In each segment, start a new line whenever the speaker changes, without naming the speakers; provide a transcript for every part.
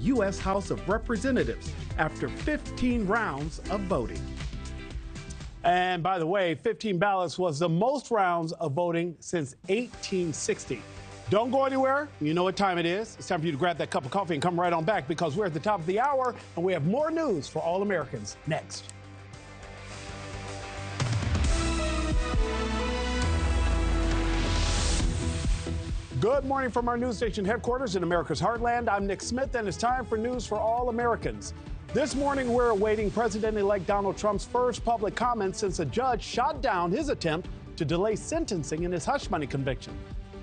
U.S. House of Representatives after 15 rounds of voting. And by the way, 15 ballots was the most rounds of voting since 1860. Don't go anywhere. You know what time it is. It's time for you to grab that cup of coffee and come right on back because we're at the top of the hour and we have more news for all Americans next. Good morning from our news station headquarters in America's heartland. I'm Nick Smith, and it's time for news for all Americans. This morning, we're awaiting President-elect Donald Trump's first public comment since a judge shot down his attempt to delay sentencing in his hush money conviction.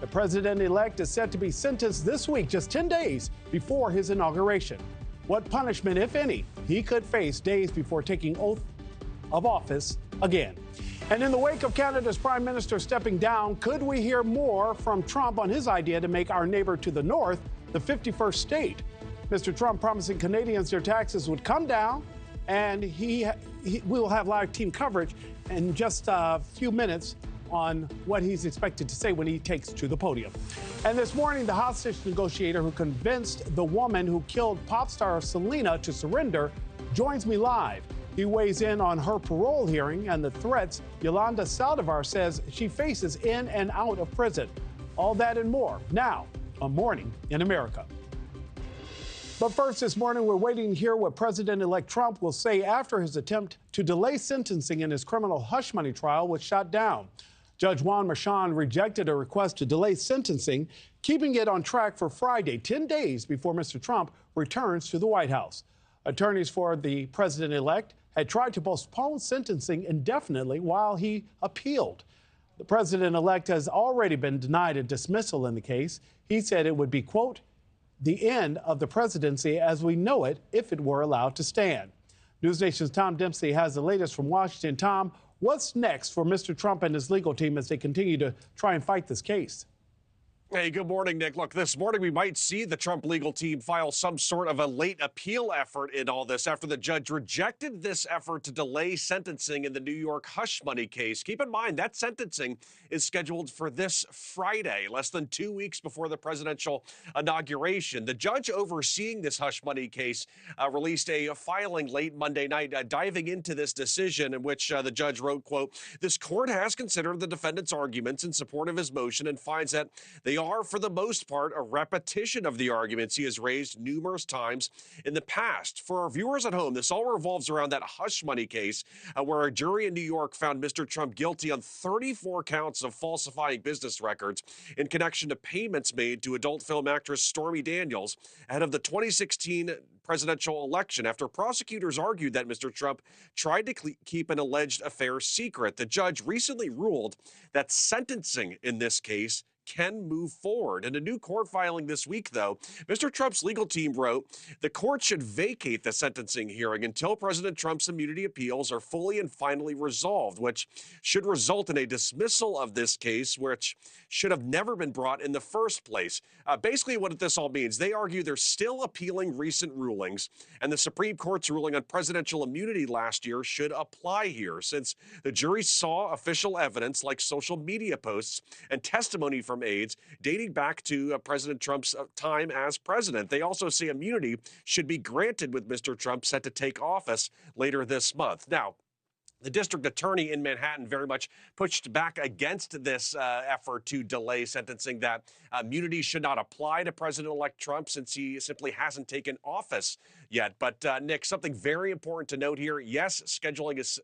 The president-elect is set to be sentenced this week, just 10 days before his inauguration. What punishment, if any, he could face days before taking oath of office again. And in the wake of Canada's prime minister stepping down, could we hear more from Trump on his idea to make our neighbor to the north the 51st state? Mr. Trump promising Canadians their taxes would come down, and we will have live team coverage in just a few minutes on what he's expected to say when he takes to the podium. And this morning, the hostage negotiator who convinced the woman who killed pop star Selena to surrender joins me live. He weighs in on her parole hearing and the threats Yolanda Saldivar says she faces in and out of prison. All that and more now on Morning in America. But first this morning, we're waiting to hear what President-elect Trump will say after his attempt to delay sentencing in his criminal hush money trial was shot down. Judge Connell McShane rejected a request to delay sentencing, keeping it on track for Friday, 10 days before Mr. Trump returns to the White House. Attorneys for the president-elect had tried to postpone sentencing indefinitely while he appealed. The president-elect has already been denied a dismissal in the case. He said it would be, quote, the end of the presidency as we know it if it were allowed to stand. NewsNation's Tom Dempsey has the latest from Washington. Tom, what's next for Mr. Trump and his legal team as they continue to try and fight this case?
Hey, good morning, Nick. Look, this morning we might see the Trump legal team file some sort of a late appeal effort in all this after the judge rejected this effort to delay sentencing in the New York hush money case. Keep in mind that sentencing is scheduled for this Friday, less than 2 weeks before the presidential inauguration. The judge overseeing this hush money case released a filing late Monday night diving into this decision in which the judge wrote, quote, this court has considered the defendant's arguments in support of his motion and finds that they are, for the most part, a repetition of the arguments he has raised numerous times in the past. For our viewers at home, this all revolves around that hush money case where a jury in New York found Mr. Trump guilty on 34 counts of falsifying business records in connection to payments made to adult film actress Stormy Daniels ahead of the 2016 presidential election after prosecutors argued that Mr. Trump tried to keep an alleged affair secret. The judge recently ruled that sentencing in this case can move forward. In a new court filing this week, though, Mr. Trump's legal team wrote the court should vacate the sentencing hearing until President Trump's immunity appeals are fully and finally resolved, which should result in a dismissal of this case, which should have never been brought in the first place. Basically, what this all means, they argue they're still appealing recent rulings, and the Supreme Court's ruling on presidential immunity last year should apply here, since the jury saw official evidence like social media posts and testimony from aides dating back to President Trump's time as president. They also say immunity should be granted with Mr. Trump set to take office later this month. Now, the district attorney in Manhattan very much pushed back against this effort to delay sentencing, that immunity should not apply to President-elect Trump since he simply hasn't taken office yet. But, Nick, something very important to note here. Yes, scheduling is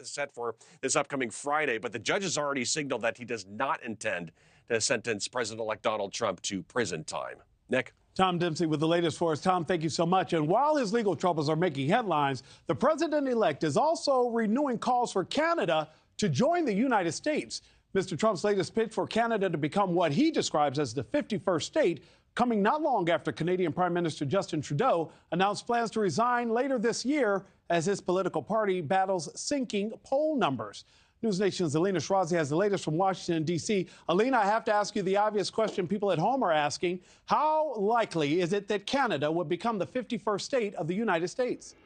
set for this upcoming Friday, but the judge has already signaled that he does not intend to sentence President-elect Donald Trump to prison time. Nick?
Tom Dempsey with the latest for us. Tom, thank you so much. And while his legal troubles are making headlines, the president-elect is also renewing calls for Canada to join the United States. Mr. Trump's latest pitch for Canada to become what he describes as the 51st state, coming not long after Canadian Prime Minister Justin Trudeau announced plans to resign later this year as his political party battles sinking poll numbers. NewsNation's Alina Shirazi has the latest from Washington, D.C. Alina, I have to ask you the obvious question people at home are asking. How likely is it that Canada would become the 51st state of the United States?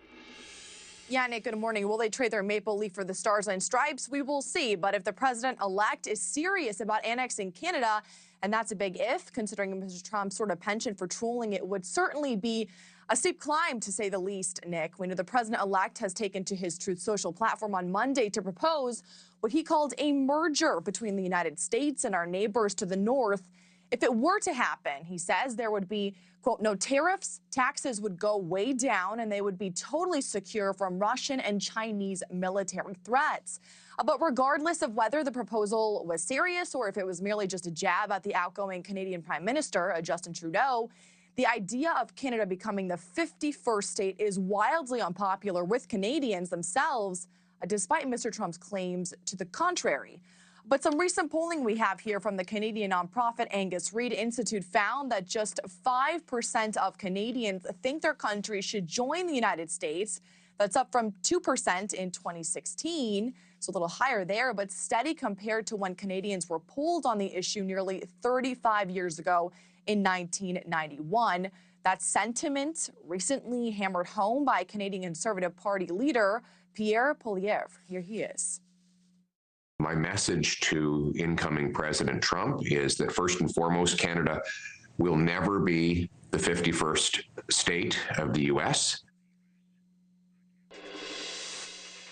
Yeah, Nick, good morning. Will they trade their maple leaf for the stars and stripes? We will see. But if the president-elect is serious about annexing Canada, and that's a big if, considering Mr. Trump's sort of penchant for trolling, it would certainly be A steep climb, to say the least, Nick. We know the president-elect has taken to his Truth Social platform on Monday to propose what he called a merger between the United States and our neighbors to the north. If it were to happen, he says, there would be, quote, no tariffs, taxes would go way down, and they would be totally secure from Russian and Chinese military threats. But regardless of whether the proposal was serious or if it was merely just a jab at the outgoing Canadian Prime Minister, Justin Trudeau, the idea of Canada becoming the 51st state is wildly unpopular with Canadians themselves, despite Mr. Trump's claims to the contrary. But some recent polling we have here from the Canadian nonprofit Angus Reid Institute found that just 5% of Canadians think their country should join the United States. That's up from 2% in 2016, so a little higher there, but steady compared to when Canadians were polled on the issue nearly 35 years ago in 1991. That sentiment recently hammered home by Canadian Conservative Party leader Pierre Poilievre. Here he is.
My message to incoming President Trump is that first and foremost, Canada will never be the 51st state of the U.S.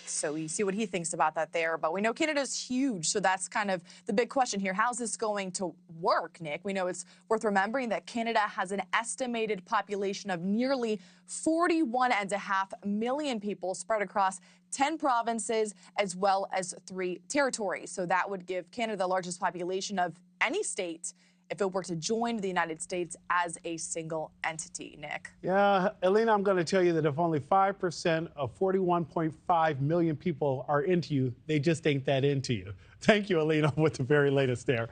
So we see what he thinks about that there. But we know Canada's huge, so that's kind of the big question here. How's this going to work, Nick? We know it's worth remembering that Canada has an estimated population of nearly 41.5 million people spread across 10 provinces as well as 3 territories. So that would give Canada the largest population of any state if it were to join the United States as a single entity, Nick.
Yeah, Elena, I'm going to tell you that if only 5% of 41.5 million people are into you, they just ain't that into you. Thank you, Elena, with the very latest there.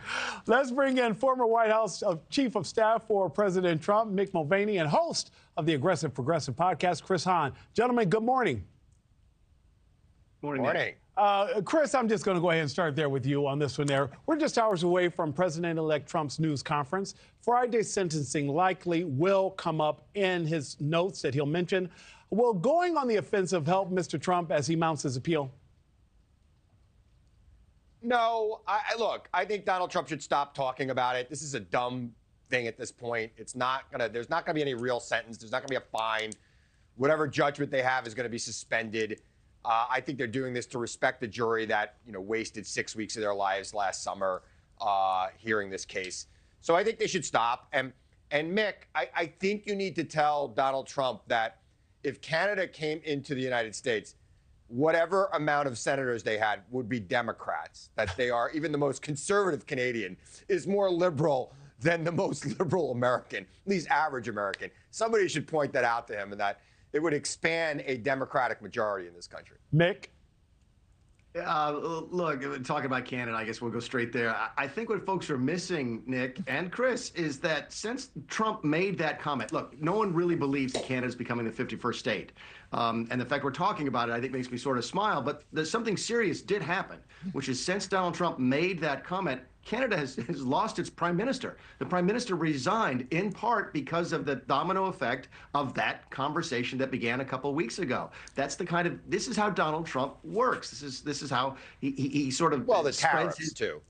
Let's bring in former White House Chief of Staff for President Trump, Mick Mulvaney, and host of the Aggressive Progressive podcast, Chris Hahn. Gentlemen, good morning.
Morning. Morning.
Chris, I'm just going to go ahead and start there with you on this one there. We're just hours away from President-elect Trump's news conference. Friday's sentencing likely will come up in his notes that he'll mention. Will going on the offensive help Mr. Trump as he mounts his appeal?
No, look, I think Donald Trump should stop talking about it. This is a dumb thing at this point. There's not going to be any real sentence. There's not going to be a fine. Whatever judgment they have is going to be suspended. I think they're doing this to respect the jury that, wasted 6 weeks of their lives last summer hearing this case. So I think they should stop. And Mick, I think you need to tell Donald Trump that if Canada came into the United States, whatever amount of senators they had would be Democrats, that they are, even the most conservative Canadian is more liberal than the most liberal American, at least average American. Somebody should point that out to him, and that it would expand a Democratic majority in this country.
Mick?
Look, talking about Canada, I guess we'll go straight there. I think what folks are missing, Nick and Chris, is that since Trump made that comment, look, no one really believes that Canada is becoming the 51st state. And the fact we're talking about it, I think, makes me sort of smile. But there's something serious did happen, which is since Donald Trump made that comment, Canada has lost its prime minister. The prime minister resigned in part because of the domino effect of that conversation that began a couple of weeks ago. That's the kind of, this is how Donald Trump works. This is how he sort of
the tariffs too.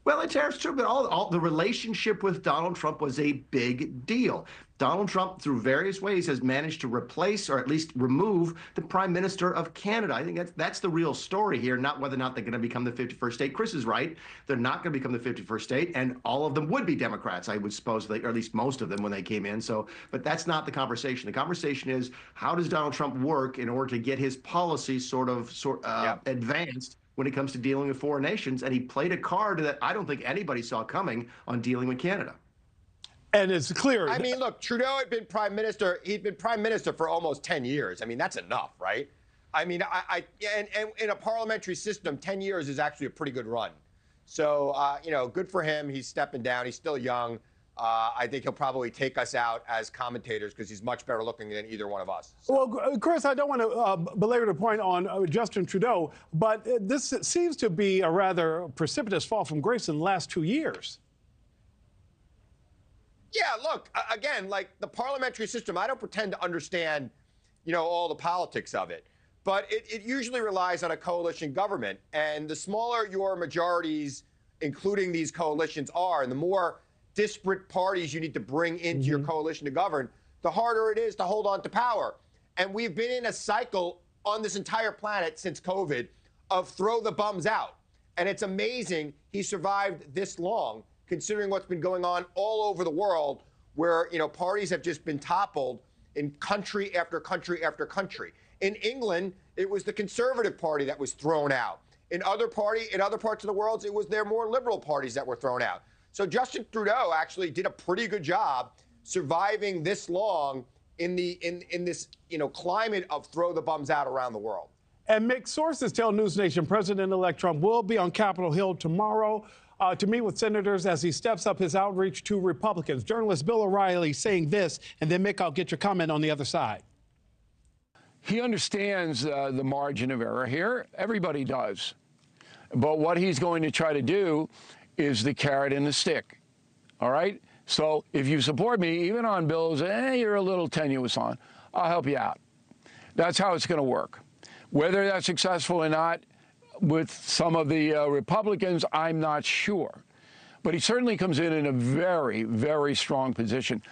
Well, the tariffs too, but all the relationship with Donald Trump was a big deal. Donald Trump, through various ways, has managed to replace or at least remove the Prime Minister of Canada. I think that's the real story here, not whether or not they're going to become the 51st state. Chris is right. They're not going to become the 51st state, and all of them would be Democrats, I would suppose, or at least most of them when they came in. But that's not the conversation. The conversation is, how does Donald Trump work in order to get his policies sort of advanced when it comes to dealing with foreign nations? And he played a card that I don't think anybody saw coming on dealing with Canada.
And it's clear.
I mean, look, Trudeau had been prime minister. He'd been prime minister for almost 10 years. I mean, that's enough, right? I mean, and in a parliamentary system, 10 years is actually a pretty good run. So, good for him. He's stepping down. He's still young. I think he'll probably take us out as commentators because he's much better looking than either one of us. So.
Well, Chris, I don't want to belabor the point on Justin Trudeau, but this seems to be a rather precipitous fall from grace in the last 2 years.
Yeah, look, again, like the parliamentary system, I don't pretend to understand, all the politics of it. But it usually relies on a coalition government. And the smaller your majorities, including these coalitions, are, and the more disparate parties you need to bring into your coalition to govern, the harder it is to hold on to power. And we've been in a cycle on this entire planet since COVID of throw the bums out. And it's amazing he survived this long, considering what's been going on all over the world, where, you know, parties have just been toppled in country after country after country. In England, it was the Conservative Party that was thrown out. In other parts of the world, it was their more liberal parties that were thrown out. So Justin Trudeau actually did a pretty good job surviving this long in this, you know, climate of throw the bums out around the world.
And mixed sources tell NewsNation President-elect Trump will be on Capitol Hill tomorrow to meet with senators as he steps up his outreach to Republicans. Journalist Bill O'Reilly saying this, and then, Mick, I'll get your comment on the other side.
He understands the margin of error here. Everybody does. But what he's going to try to do is the carrot and the stick. All right? So if you support me, even on bills you're a little tenuous on, I'll help you out. That's how it's going to work. Whether that's successful or not with some of the Republicans, I'm not sure. But he certainly comes in a very, very strong position.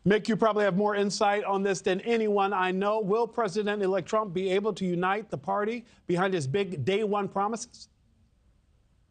Mick, you probably have more insight on this than anyone I know. Will President-elect Trump be able to unite the party behind his big day one promises?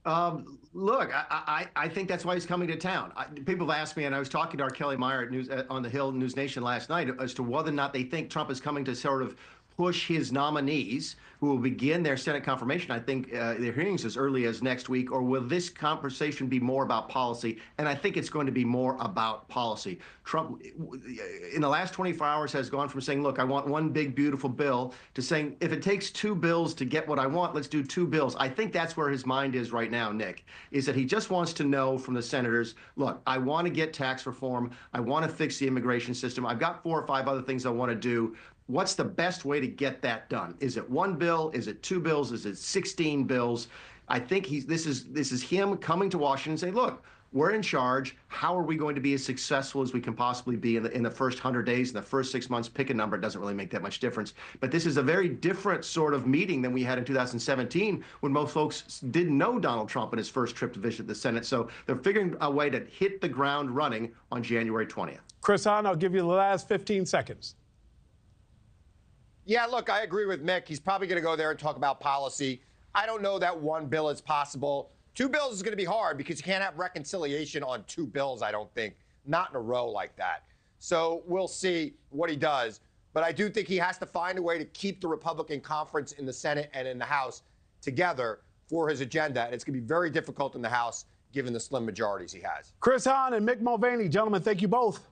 Look, I think that's why he's coming to town. People have asked me, and I was talking to our Kelly Meyer on the Hill News Nation last night, as to whether or not they think Trump is coming to sort of push his nominees, who will begin their Senate confirmation, I think, their hearings as early as next week, or will this conversation be more about policy? And I think it's going to be more about policy. Trump, in the last 24 hours, has gone from saying, look, I want one big, beautiful bill, to saying, if it takes two bills to get what I want, let's do two bills. I think that's where his mind is right now, Nick, is that he just wants to know from the senators, look, I want to get tax reform. I want to fix the immigration system. I've got 4 or 5 other things I want to do. What's the best way to get that done? Is it one bill? Is it 2 bills? Is it 16 bills? I think this is him coming to Washington and saying, look, we're in charge. How are we going to be as successful as we can possibly be in the first 100 days, in the first 6 months? Pick a number. It doesn't really make that much difference. But this is a very different sort of meeting than we had in 2017, when most folks didn't know Donald Trump in his first trip to visit the Senate. So they're figuring a way to hit the ground running on January 20th.
Chris Hahn, I'll give you the last 15 seconds.
Yeah, look, I agree with Mick. He's probably going to go there and talk about policy. I don't know that one bill is possible. 2 bills is going to be hard because you can't have reconciliation on 2 bills, I don't think, not in a row like that. So we'll see what he does. But I do think he has to find a way to keep the Republican conference in the Senate and in the House together for his agenda. And it's going to be very difficult in the House, given the slim majorities he has.
Chris Hahn and Mick Mulvaney, gentlemen, thank you both.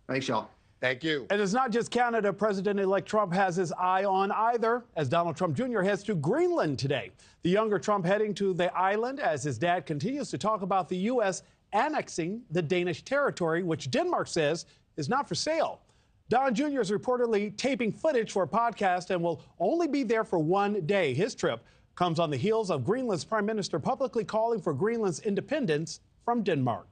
Thanks, y'all.
Thank you.
And it's not just Canada President-elect Trump has his eye on either, as Donald Trump Jr. heads to Greenland today. The younger Trump heading to the island as his dad continues to talk about the U.S. annexing the Danish territory, which Denmark says is not for sale. Don Jr. is reportedly taping footage for a podcast and will only be there for 1 day. His trip comes on the heels of Greenland's prime minister publicly calling for Greenland's independence from Denmark.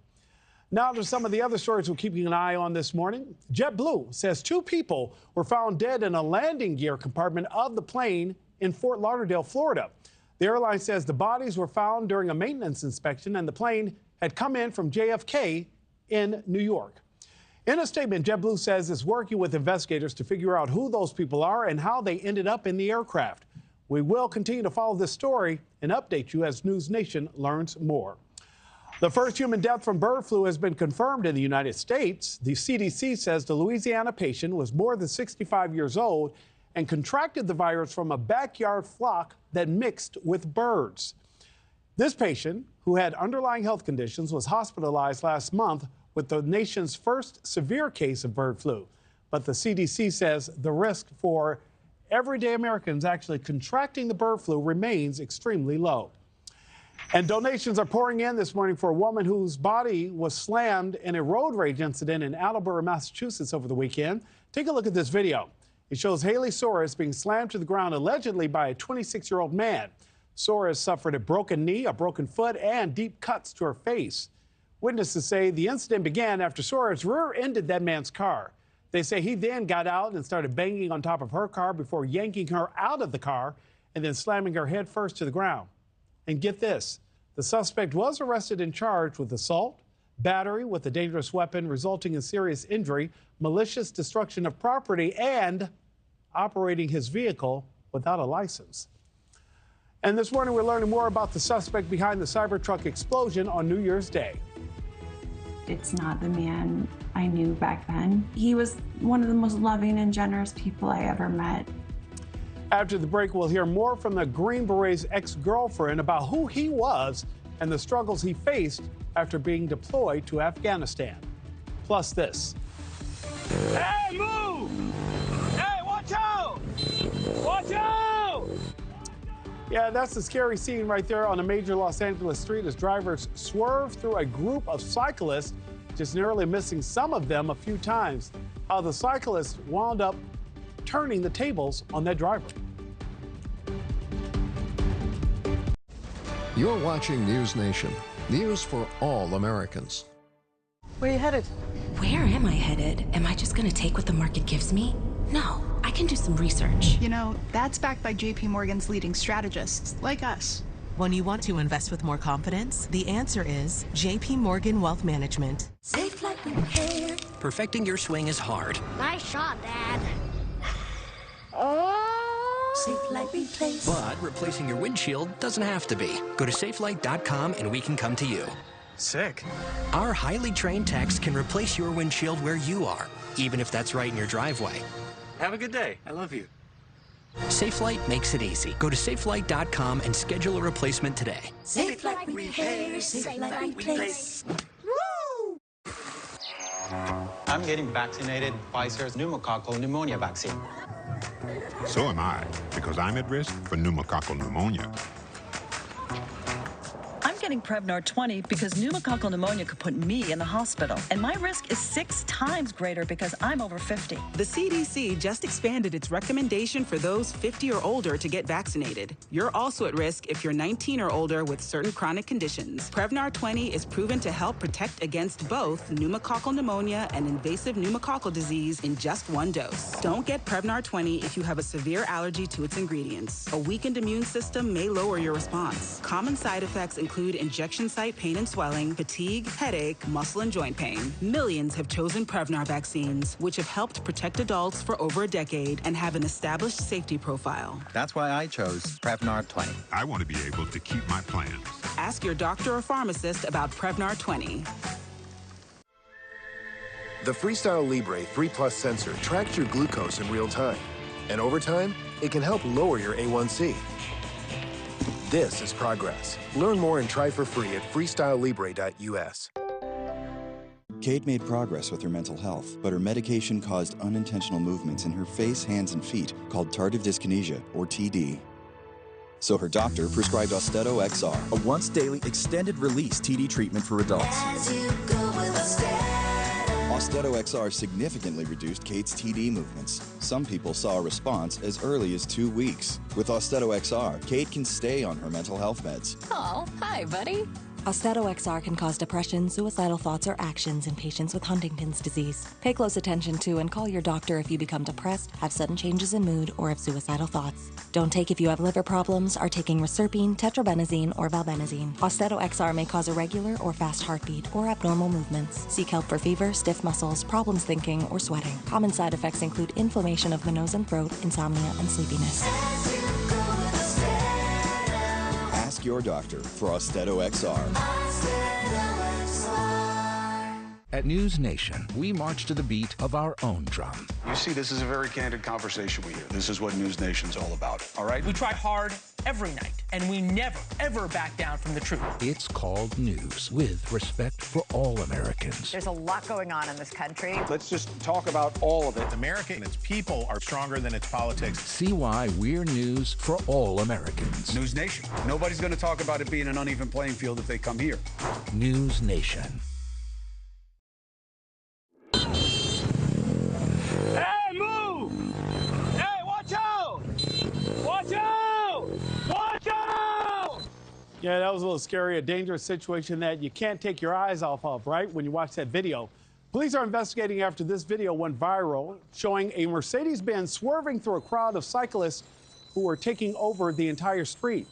Now to some of the other stories we're keeping an eye on this morning. JetBlue says 2 people were found dead in a landing gear compartment of the plane in Fort Lauderdale, Florida. The airline says the bodies were found during a maintenance inspection and the plane had come in from JFK in New York. In a statement, JetBlue says it's working with investigators to figure out who those people are and how they ended up in the aircraft. We will continue to follow this story and update you as News Nation learns more. The first human death from bird flu has been confirmed in the United States. The CDC says the Louisiana patient was more than 65 years old and contracted the virus from a backyard flock that mixed with birds. This patient, who had underlying health conditions, was hospitalized last month with the nation's first severe case of bird flu. But the CDC says the risk for everyday Americans actually contracting the bird flu remains extremely low. And donations are pouring in this morning for a woman whose body was slammed in a road rage incident in Attleboro, Massachusetts over the weekend. Take a look at this video. It shows Haley Soares being slammed to the ground allegedly by a 26-year-old man. Soares suffered a broken knee, a broken foot, and deep cuts to her face. Witnesses say the incident began after Soares rear-ended that man's car. They say he then got out and started banging on top of her car before yanking her out of the car and then slamming her head first to the ground. And get this, the suspect was arrested and charged with assault, battery with a dangerous weapon resulting in serious injury, malicious destruction of property, and operating his vehicle without a license. And this morning, we're learning more about the suspect behind the Cybertruck explosion on New Year's Day.
It's not the man I knew back then. He was one of the most loving and generous people I ever met.
After the break, we'll hear more from the Green Beret's ex-girlfriend about who he was and the struggles he faced after being deployed to Afghanistan. Plus this.
Hey, move! Hey, watch out! Watch out!
Yeah, that's a scary scene right there on a major Los Angeles street as drivers swerve through a group of cyclists, just narrowly missing some of them a few times. How the cyclists wound up turning the tables on that driver.
You're watching News Nation, news for all Americans.
Where are you headed?
Where am I headed? Am I just gonna take what the market gives me? No, I can do some research.
You know, that's backed by JP Morgan's leading strategists, like us.
When you want to invest with more confidence, the answer is JP Morgan Wealth Management.
Safe like repair.
Perfecting your swing is hard.
Nice shot, Dad. Oh. Safe Light Replace.
But replacing your windshield doesn't have to be. Go to safelight.com and we can come to you.
Sick.
Our highly trained techs can replace your windshield where you are, even if that's right in your driveway.
Have a good day. I love you.
SafeLight makes it easy. Go to safelight.com and schedule a replacement today.
Safe Light Repair. Safe Light Replace. Woo!
I'm getting vaccinated Pfizer's pneumococcal pneumonia vaccine.
So am I, because I'm at risk for pneumococcal pneumonia.
I'm getting Prevnar 20 because pneumococcal pneumonia could put me in the hospital, and my risk is 6 times greater because I'm over 50.
The CDC just expanded its recommendation for those 50 or older to get vaccinated. You're also at risk if you're 19 or older with certain chronic conditions. Prevnar 20 is proven to help protect against both pneumococcal pneumonia and invasive pneumococcal disease in just 1 dose. Don't get Prevnar 20 if you have a severe allergy to its ingredients. A weakened immune system may lower your response. Common side effects include injection site pain and swelling, fatigue, headache, muscle and joint pain. Millions have chosen Prevnar vaccines, which have helped protect adults for over a decade and have an established safety profile.
That's why I chose Prevnar 20.
I want to be able to keep my plans.
Ask your doctor or pharmacist about Prevnar 20.
The Freestyle Libre 3 Plus sensor tracks your glucose in real time. And over time, it can help lower your A1C. This is progress. Learn more and try for free at freestylelibre.us.
Kate made progress with her mental health, but her medication caused unintentional movements in her face, hands, and feet called tardive dyskinesia, or TD. So her doctor prescribed Austedo XR, a once-daily extended-release TD treatment for adults. Austedo XR significantly reduced Kate's TD movements. Some people saw a response as early as 2 weeks. With Austedo XR, Kate can stay on her mental health meds.
Oh, hi, buddy. Austedo XR can cause depression, suicidal thoughts, or actions in patients with Huntington's disease. Pay close attention to and call your doctor if you become depressed, have sudden changes in mood, or have suicidal thoughts. Don't take if you have liver problems, are taking reserpine, tetrabenazine, or valbenazine. Austedo XR may cause irregular or fast heartbeat or abnormal movements. Seek help for fever, stiff muscles, problems thinking, or sweating. Common side effects include inflammation of the nose and throat, insomnia, and sleepiness.
Ask your doctor for Austedo XR.
At News Nation, we march to the beat of our own drum.
You see, this is a very candid conversation we hear. This is what News Nation's all about, all right?
We try hard every night, and we never, ever back down from the truth.
It's called news, with respect for all Americans.
There's a lot going on in this country.
Let's just talk about all of it.
America and its people are stronger than its politics.
See why we're news for all Americans.
News Nation. Nobody's going to talk about it being an uneven playing field if they come here.
News Nation.
Hey, move! Hey, watch out! Watch out! Watch out!
Yeah, that was a little scary, a dangerous situation that you can't take your eyes off of, right, when you watch that video. Police are investigating after this video went viral, showing a Mercedes-Benz swerving through a crowd of cyclists who were taking over the entire street.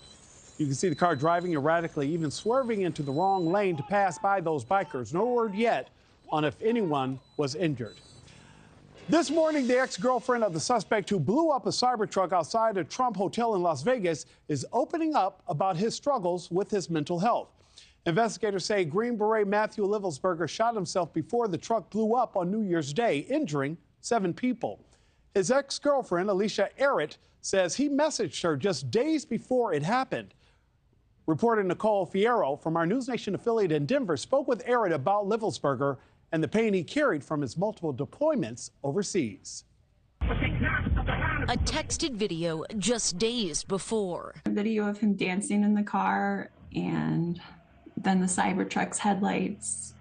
You can see the car driving erratically, even swerving into the wrong lane to pass by those bikers. No word yet on if anyone was injured. This morning, the ex-girlfriend of the suspect who blew up a Cybertruck outside a Trump hotel in Las Vegas is opening up about his struggles with his mental health. Investigators say Green Beret Matthew Livelsberger shot himself before the truck blew up on New Year's Day, injuring 7 people. His ex-girlfriend, Alicia Errett, says he messaged her just days before it happened. Reporter Nichole Fierro from our NewsNation affiliate in Denver spoke with Errett about Livelsberger and the pain he carried from his multiple deployments overseas.
A texted video just days before.
A video of him dancing in the car and then the Cybertruck's headlights.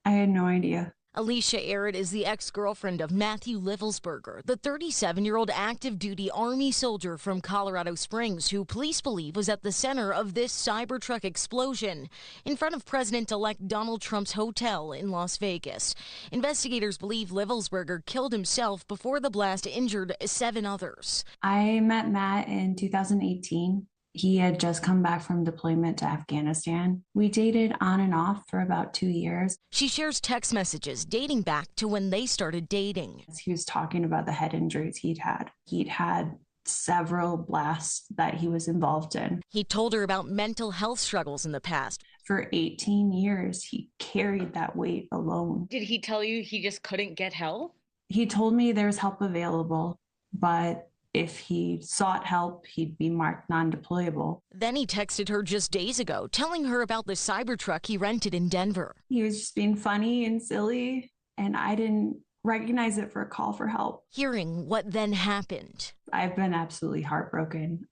I had no idea.
Alicia Errett is the ex-girlfriend of Matthew Livelsberger, the 37-year-old active-duty Army soldier from Colorado Springs who police believe was at the center of this Cybertruck explosion in front of President-elect Donald Trump's hotel in Las Vegas. Investigators believe Livelsberger killed himself before the blast injured 7 others.
I met Matt in 2018. He had just come back from deployment to Afghanistan. We dated on and off for about 2 years.
She shares text messages dating back to when they started dating.
He was talking about the head injuries he'd had. He'd had several blasts that he was involved in.
He told her about mental health struggles in the past.
For 18 years, he carried that weight alone.
Did he tell you he just couldn't get help?
He told me there's help available, but if he sought help, he'd be marked non-deployable.
Then he texted her just days ago, telling her about the Cybertruck he rented in Denver.
He was just being funny and silly, and I didn't recognize it for a call for help.
Hearing what then happened.
I've been absolutely heartbroken.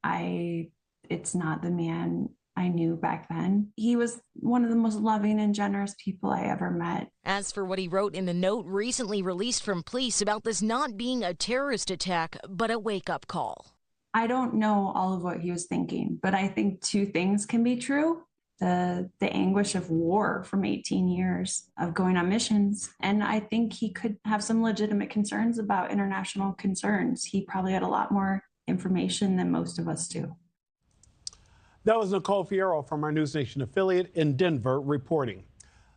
It's not the man I knew back then. He was one of the most loving and generous people I ever met.
As for what he wrote in a note recently released from police about this not being a terrorist attack, but a wake-up call.
I don't know all of what he was thinking, but I think 2 things can be true. The anguish of war from 18 years of going on missions. And I think he could have some legitimate concerns about international concerns. He probably had a lot more information than most of us do.
That was Nichole Fierro from our NewsNation affiliate in Denver reporting.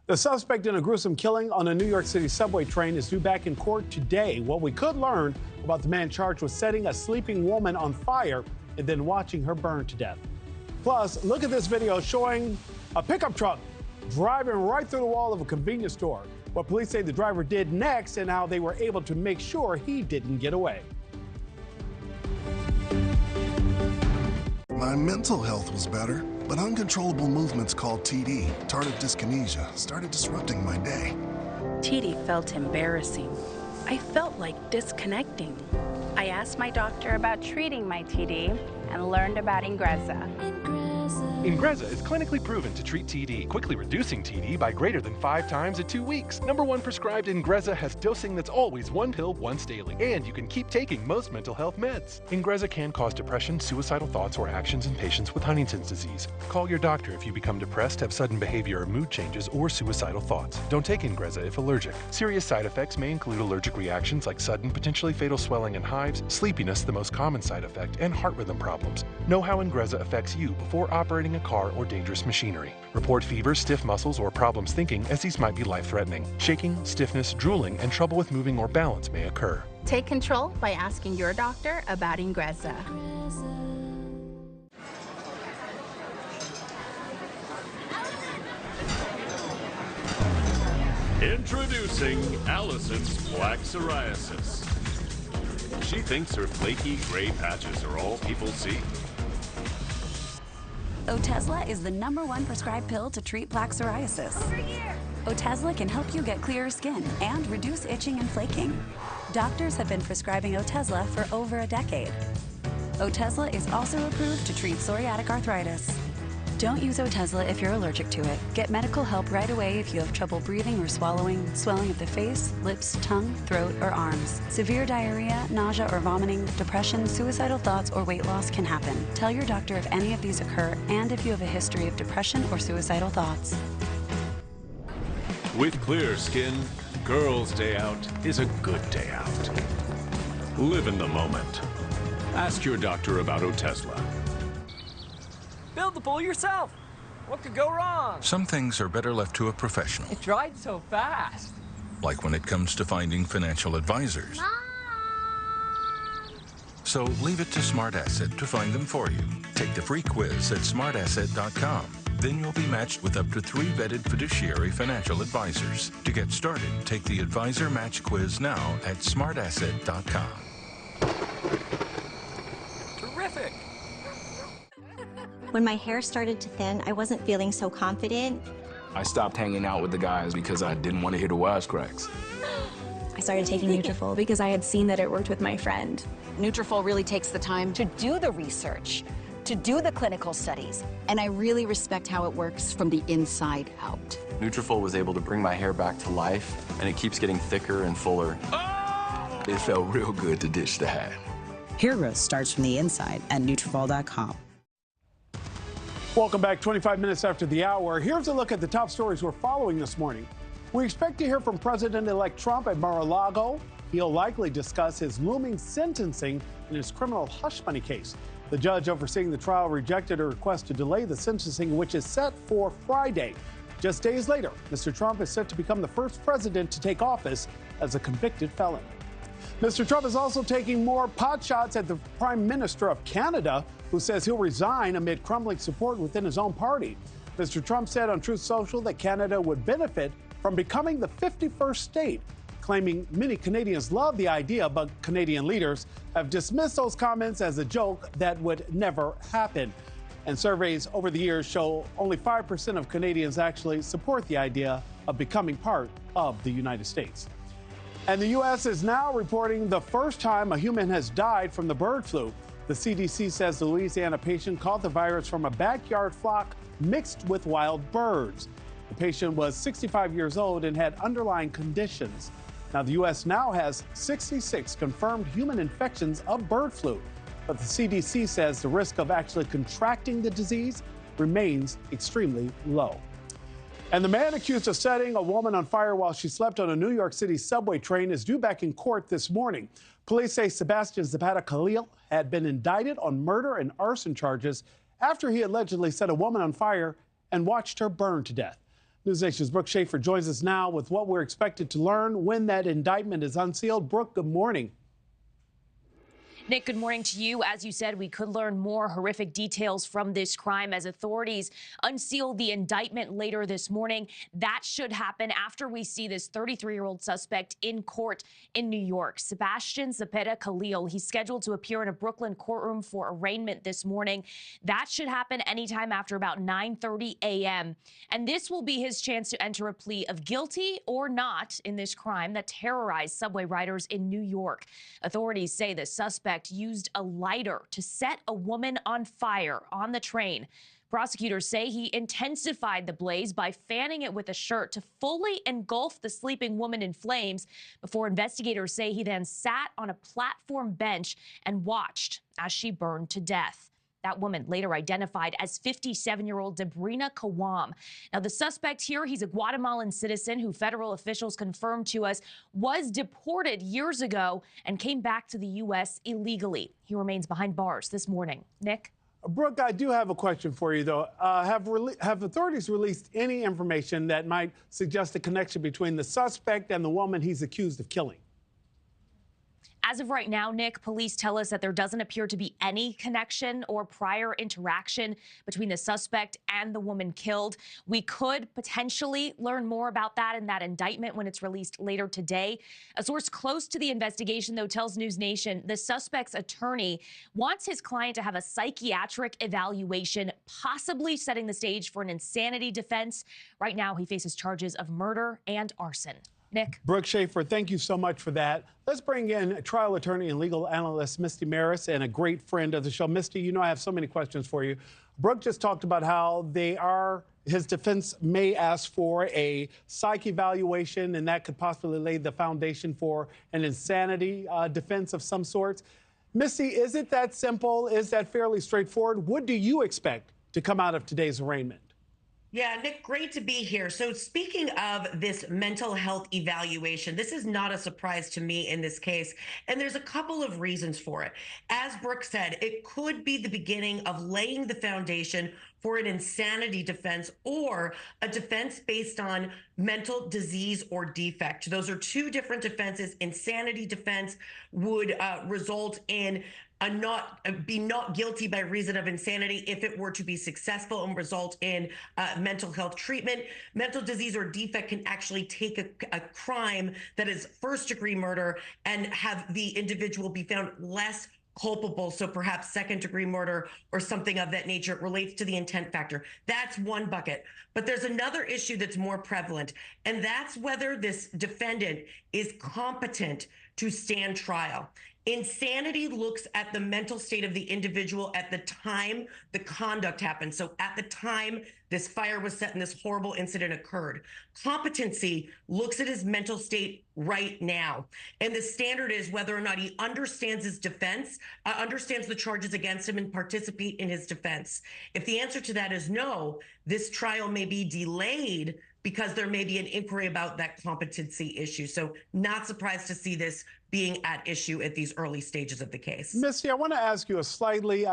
The suspect in a gruesome killing on a New York City subway train is due back in court today. What we could learn about the man charged with setting a sleeping woman on fire and then watching her burn to death. Plus, look at this video showing a pickup truck driving right through the wall of a convenience store. What police say the driver did next and how they were able to make sure he didn't get away.
My mental health was better, but uncontrollable movements called TD, tardive dyskinesia, started disrupting my day.
TD felt embarrassing. I felt like disconnecting.
I asked my doctor about treating my TD and learned about Ingrezza.
Ingrezza is clinically proven to treat TD, quickly reducing TD by greater than 5 times at 2 weeks. #1 prescribed Ingrezza has dosing that's always 1 pill once daily, and you can keep taking most mental health meds. Ingrezza can cause depression, suicidal thoughts, or actions in patients with Huntington's disease. Call your doctor if you become depressed, have sudden behavior or mood changes, or suicidal thoughts. Don't take Ingrezza if allergic. Serious side effects may include allergic reactions like sudden, potentially fatal swelling and hives, sleepiness, the most common side effect, and heart rhythm problems. Know how Ingrezza affects you before operating a car or dangerous machinery. Report fever, stiff muscles, or problems thinking, as these might be life-threatening. Shaking, stiffness, drooling, and trouble with moving or balance may occur.
Take control by asking your doctor about Ingrezza.
Introducing Allison's Black Psoriasis. She thinks her flaky gray patches are all people see.
Otezla is the #1 prescribed pill to treat plaque psoriasis. Otezla can help you get clearer skin and reduce itching and flaking. Doctors have been prescribing Otezla for over a decade. Otezla is also approved to treat psoriatic arthritis. Don't use Otezla if you're allergic to it. Get medical help right away if you have trouble breathing or swallowing, swelling of the face, lips, tongue, throat, or arms. Severe diarrhea, nausea or vomiting, depression, suicidal thoughts, or weight loss can happen. Tell your doctor if any of these occur and if you have a history of depression or suicidal thoughts.
With clear skin, girls' day out is a good day out. Live in the moment. Ask your doctor about Otezla.
Build the pool yourself. What could go wrong?
Some things are better left to a professional,
It dried so fast.
like when it comes to finding financial advisors. So leave it to Smart Asset to find them for you. Take the free quiz at smartasset.com. Then you'll be matched with up to 3 vetted fiduciary financial advisors. To get started, take the Advisor Match Quiz now at smartasset.com.
Terrific.
When my hair started to thin, I wasn't feeling so confident.
I stopped hanging out with the guys because I didn't want to hear the wisecracks.
I started taking Nutrafol because I had seen that it worked with my friend.
Nutrafol really takes the time to do the research, to do the clinical studies, and I really respect how it works from the inside out.
Nutrafol was able to bring my hair back to life, and it keeps getting thicker and fuller.
Oh! It felt real good to ditch the hat.
Hair growth starts from the inside at Nutrafol.com.
Welcome back. 25 minutes after the hour. Here's a look at the top stories we're following this morning. We expect to hear from President-elect Trump at Mar-a-Lago. He'll likely discuss his looming sentencing in his criminal hush money case. The judge overseeing the trial rejected a request to delay the sentencing, which is set for Friday. Just days later, Mr. Trump is set to become the first president to take office as a convicted felon. Mr. Trump is also taking more pot shots at the Prime Minister of Canada, who says he'll resign amid crumbling support within his own party. Mr. Trump said on Truth Social that Canada would benefit from becoming the 51st state, claiming many Canadians love the idea, but Canadian leaders have dismissed those comments as a joke that would never happen. And surveys over the years show only 5% of Canadians actually support the idea of becoming part of the United States. And the U.S. is now reporting the first time a human has died from the bird flu. The CDC says the Louisiana patient caught the virus from a backyard flock mixed with wild birds. The patient was 65 years old and had underlying conditions. Now, the U.S. now has 66 confirmed human infections of bird flu, but the CDC says the risk of actually contracting the disease remains extremely low. And the man accused of setting a woman on fire while she slept on a New York City subway train is due back in court this morning. Police say Sebastian Zapata Khalil had been indicted on murder and arson charges after he allegedly set a woman on fire and watched her burn to death. NewsNation's Brooke Schaefer joins us now with what we're expected to learn when that indictment is unsealed. Brooke, good morning.
Nick, good morning to you. As you said, we could learn more horrific details from this crime as authorities unseal the indictment later this morning. That should happen after we see this 33-year-old suspect in court in New York. Sebastian Zapata Khalil, he's scheduled to appear in a Brooklyn courtroom for arraignment this morning. That should happen anytime after about 9:30 a.m. And this will be his chance to enter a plea of guilty or not in this crime that terrorized subway riders in New York. Authorities say the suspect used a lighter to set a woman on fire on the train. Prosecutors say he intensified the blaze by fanning it with a shirt to fully engulf the sleeping woman in flames before investigators say he then sat on a platform bench and watched as she burned to death. That woman later identified as 57-year-old Debrina Kawam. Now, the suspect here, he's a Guatemalan citizen who federal officials confirmed to us was deported years ago and came back to the U.S. illegally. He remains behind bars this morning. Nick?
Brooke, I do have a question for you, though. Have authorities released any information that might suggest a connection between the suspect and the woman he's accused of killing?
As of right now, Nick, police tell us that there doesn't appear to be any connection or prior interaction between the suspect and the woman killed. We could potentially learn more about that in that indictment when it's released later today. A source close to the investigation, though, tells NewsNation the suspect's attorney wants his client to have a psychiatric evaluation, possibly setting the stage for an insanity defense. Right now, he faces charges of murder and arson. Nick?
Brooke Schaefer, thank you so much for that. Let's bring in trial attorney and legal analyst Misty Maris and a great friend of the show. Misty, you know I have so many questions for you. Brooke just talked about how his defense may ask for a psych evaluation, and that could possibly lay the foundation for an insanity defense of some sorts. Misty, is it that simple? Is that fairly straightforward? What do you expect to come out of today's arraignment?
Yeah, Nick, great to be here. So speaking of this mental health evaluation, this is not a surprise to me in this case. And there's a couple of reasons for it. As Brooke said, it could be the beginning of laying the foundation for an insanity defense or a defense based on mental disease or defect. Those are two different defenses. Insanity defense would result in not guilty by reason of insanity if it were to be successful and result in mental health treatment. Mental disease or defect can actually take a crime that is first-degree murder and have the individual be found less culpable, so perhaps second-degree murder or something of that nature. It relates to the intent factor. That's one bucket. But there's another issue that's more prevalent, and that's whether this defendant is competent to stand trial. Insanity looks at the mental state of the individual at the time the conduct happened. So at the time this fire was set and this horrible incident occurred. Competency looks at his mental state right now. And the standard is whether or not he understands his defense, understands the charges against him and participate in his defense. If the answer to that is no, this trial may be delayed because there may be an inquiry about that competency issue. So not surprised to see this being at issue at these early stages of the case.
Misty, I want to ask you a slightly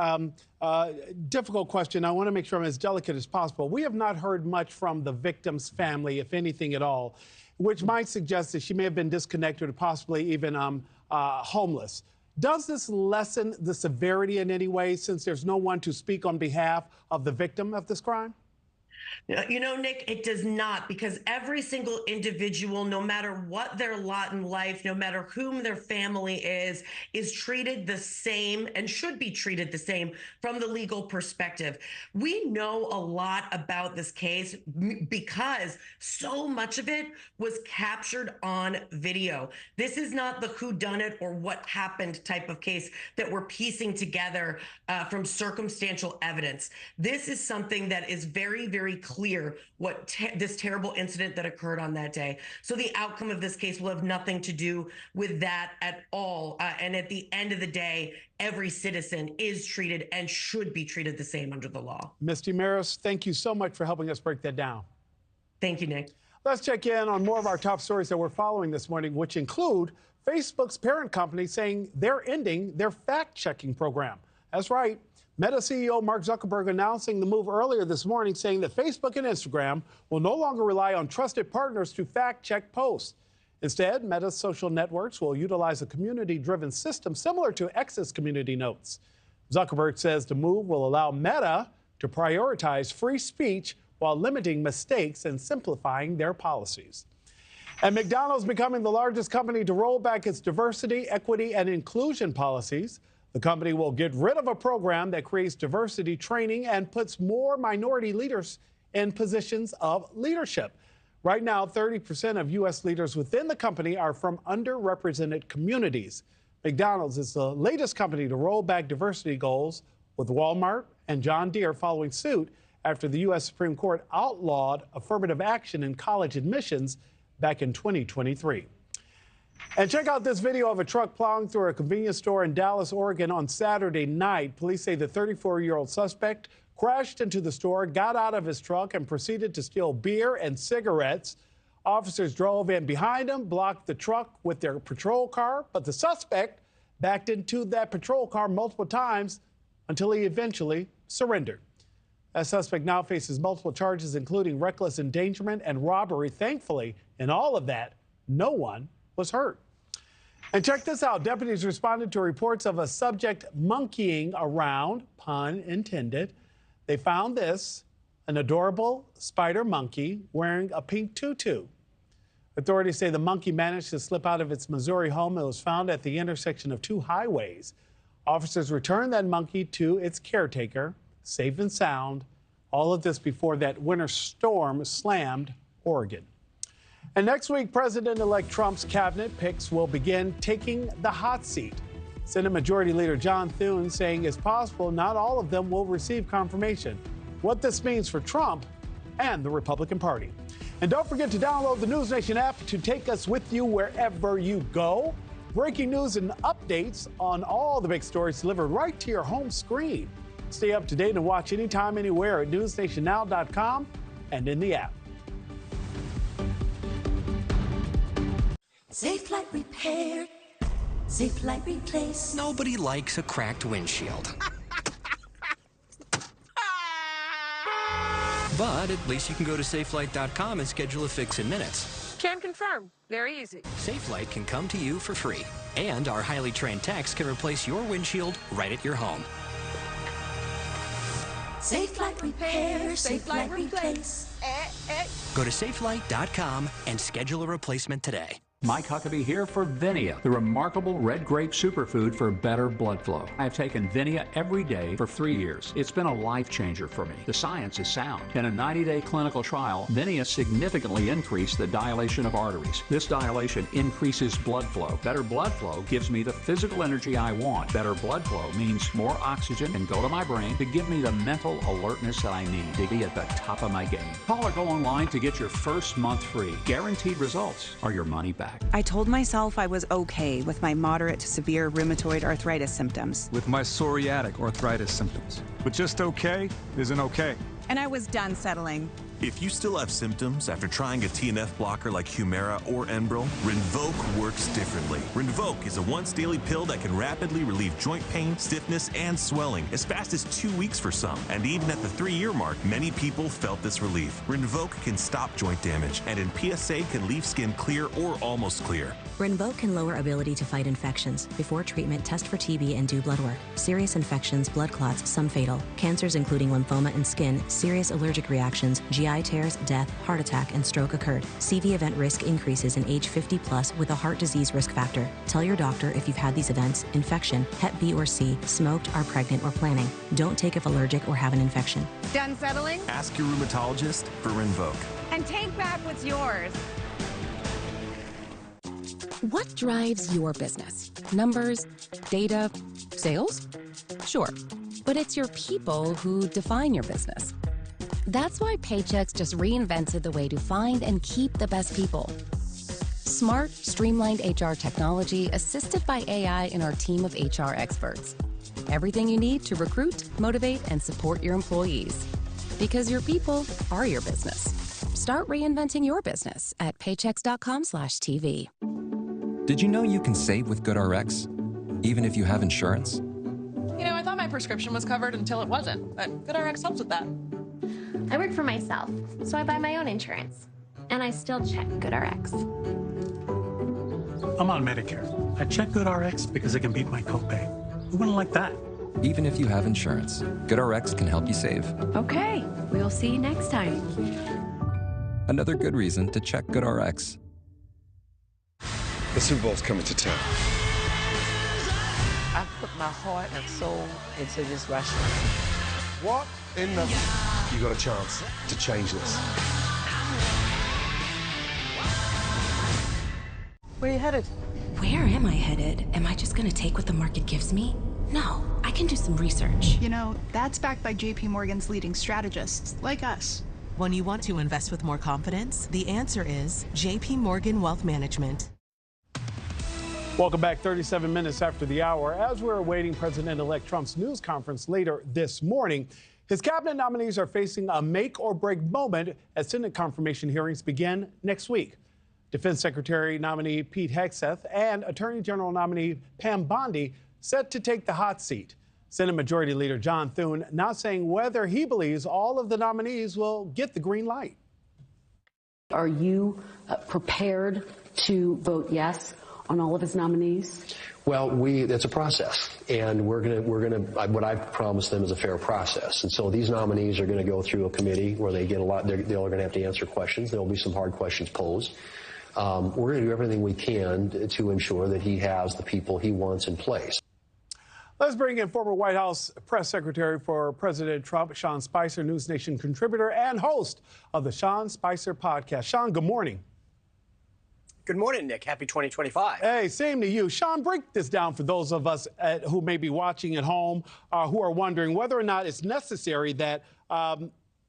difficult question. I want to make sure I'm as delicate as possible. We have not heard much from the victim's family, if anything at all, which might suggest that she may have been disconnected or possibly even homeless. Does this lessen the severity in any way since there's no one to speak on behalf of the victim of this crime?
You know, Nick, it does not, because every single individual, no matter what their lot in life, no matter whom their family is treated the same and should be treated the same from the legal perspective. We know a lot about this case because so much of it was captured on video. This is not the whodunit or what happened type of case that we're piecing together from circumstantial evidence. This is something that is very, very clear what this terrible incident that occurred on that day. So the outcome of this case will have nothing to do with that at all. And at the end of the day, every citizen is treated and should be treated the same under the law.
Misty Maris, thank you so much for helping us break that down.
Thank you, Nick.
Let's check in on more of our top stories that we're following this morning, which include Facebook's parent company saying they're ending their fact-checking program. That's right. Meta CEO Mark Zuckerberg announcing the move earlier this morning, saying that Facebook and Instagram will no longer rely on trusted partners to fact-check posts. Instead, Meta's social networks will utilize a community-driven system similar to X's community notes. Zuckerberg says the move will allow Meta to prioritize free speech while limiting mistakes and simplifying their policies. And McDonald's becoming the largest company to roll back its diversity, equity, and inclusion policies. The company will get rid of a program that creates diversity training and puts more minority leaders in positions of leadership. Right now, 30% of U.S. leaders within the company are from underrepresented communities. McDonald's is the latest company to roll back diversity goals, with Walmart and John Deere following suit after the U.S. Supreme Court outlawed affirmative action in college admissions back in 2023. And check out this video of a truck plowing through a convenience store in Dallas, Oregon on Saturday night. Police say the 34-year-old suspect crashed into the store, got out of his truck, and proceeded to steal beer and cigarettes. Officers drove in behind him, blocked the truck with their patrol car, but the suspect backed into that patrol car multiple times until he eventually surrendered. That suspect now faces multiple charges, including reckless endangerment and robbery. Thankfully, in all of that, no one was hurt. And check this out. Deputies responded to reports of a subject monkeying around, pun intended. They found this, an adorable spider monkey wearing a pink tutu. Authorities say the monkey managed to slip out of its Missouri home and was found at the intersection of two highways. Officers returned that monkey to its caretaker, safe and sound. All of this before that winter storm slammed Oregon. And next week, President-elect Trump's cabinet picks will begin taking the hot seat. Senate Majority Leader John Thune saying it's possible not all of them will receive confirmation. What this means for Trump and the Republican Party. And don't forget to download the NewsNation app to take us with you wherever you go. Breaking news and updates on all the big stories delivered right to your home screen. Stay up to date and watch anytime, anywhere at newsnationnow.com and in the app.
Safe Light Repair. Safe Light Replace.
Nobody likes a cracked windshield. But at least you can go to safelight.com and schedule a fix in minutes.
Can confirm. Very easy.
SafeLight can come to you for free. And our highly trained techs can replace your windshield right at your home.
Safe Light Repair. Safe Light Replace.
Go to safelight.com and schedule a replacement today. Mike Huckabee here for Vinia, the remarkable red grape superfood for better blood flow. I have taken Vinia every day for 3 years. It's been a life changer for me. The science is sound. In a 90-day clinical trial, Vinia significantly increased the dilation of arteries. This dilation increases blood flow. Better blood flow gives me the physical energy I want. Better blood flow means more oxygen can go to my brain to give me the mental alertness that I need to be at the top of my game. Call or go online to get your first month free. Guaranteed results or your money back.
I told myself I was okay with my moderate to severe rheumatoid arthritis symptoms.
With my psoriatic arthritis symptoms. But just okay isn't okay.
And I was done settling.
If you still have symptoms after trying a TNF blocker like Humira or Enbrel, Rinvoq works differently. Rinvoq is a once-daily pill that can rapidly relieve joint pain, stiffness, and swelling as fast as 2 weeks for some. And even at the 3-year mark, many people felt this relief. Rinvoq can stop joint damage and in PSA can leave skin clear or almost clear.
Rinvoq can lower ability to fight infections. Before treatment, test for TB and do blood work. Serious infections, blood clots, some fatal. Cancers including lymphoma and skin, serious allergic reactions, GI tears, death, heart attack, and stroke occurred. CV event risk increases in age 50 plus with a heart disease risk factor. Tell your doctor if you've had these events, infection, Hep B or C, smoked, are pregnant, or planning. Don't take if allergic or have an infection.
Done settling?
Ask your rheumatologist for Rinvoq.
And take back what's yours.
What drives your business? Numbers, data, sales? Sure, but it's your people who define your business. That's why Paychex just reinvented the way to find and keep the best people. Smart, streamlined HR technology assisted by AI and our team of HR experts. Everything you need to recruit, motivate, and support your employees. Because your people are your business. Start reinventing your business at paychex.com/TV.
Did you know you can save with GoodRx, even if you have insurance?
You know, I thought my prescription was covered until it wasn't, but GoodRx helps with that.
I work for myself, so I buy my own insurance. And I still check GoodRx.
I'm on Medicare. I check GoodRx because it can beat my copay. Who wouldn't like that?
Even if you have insurance, GoodRx can help you save.
Okay, we'll see you next time.
Another good reason to check GoodRx.
The Super Bowl's coming to town.
I put my heart and soul into this restaurant.
What in the... You got a chance to change this.
Where are you headed?
Where am I headed? Am I just gonna take what the market gives me? No, I can do some research.
You know, that's backed by JP Morgan's leading strategists, like us.
When you want to invest with more confidence, the answer is JP Morgan Wealth Management.
Welcome back. 37 minutes after the hour. As we're awaiting President-elect Trump's news conference later this morning, his cabinet nominees are facing a make-or-break moment as Senate confirmation hearings begin next week. Defense Secretary nominee Pete Hegseth and Attorney General nominee Pam Bondi set to take the hot seat. Senate Majority Leader John Thune now saying whether he believes all of the nominees will get the green light.
Are you prepared to vote yes on all of his nominees?
Well, it's a process, and we're gonna. What I've promised them is a fair process, and so these nominees are going to go through a committee where they get a lot. They're going to have to answer questions. There will be some hard questions posed. We're going to do everything we can to ensure that he has the people he wants in place.
Let's bring in former White House press secretary for President Trump, Sean Spicer, NewsNation contributor and host of the Sean Spicer podcast. Sean, good morning.
Good morning, Nick. Happy 2025.
Hey, same to you. Sean, break this down for those of us who may be watching at home, who are wondering whether or not it's necessary that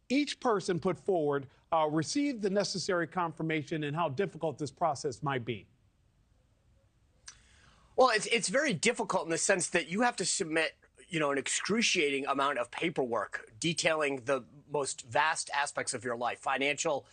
each person put forward receive the necessary confirmation and how difficult this process might be.
Well, it's very difficult in the sense that you have to submit, an excruciating amount of paperwork detailing the most vast aspects of your life, financial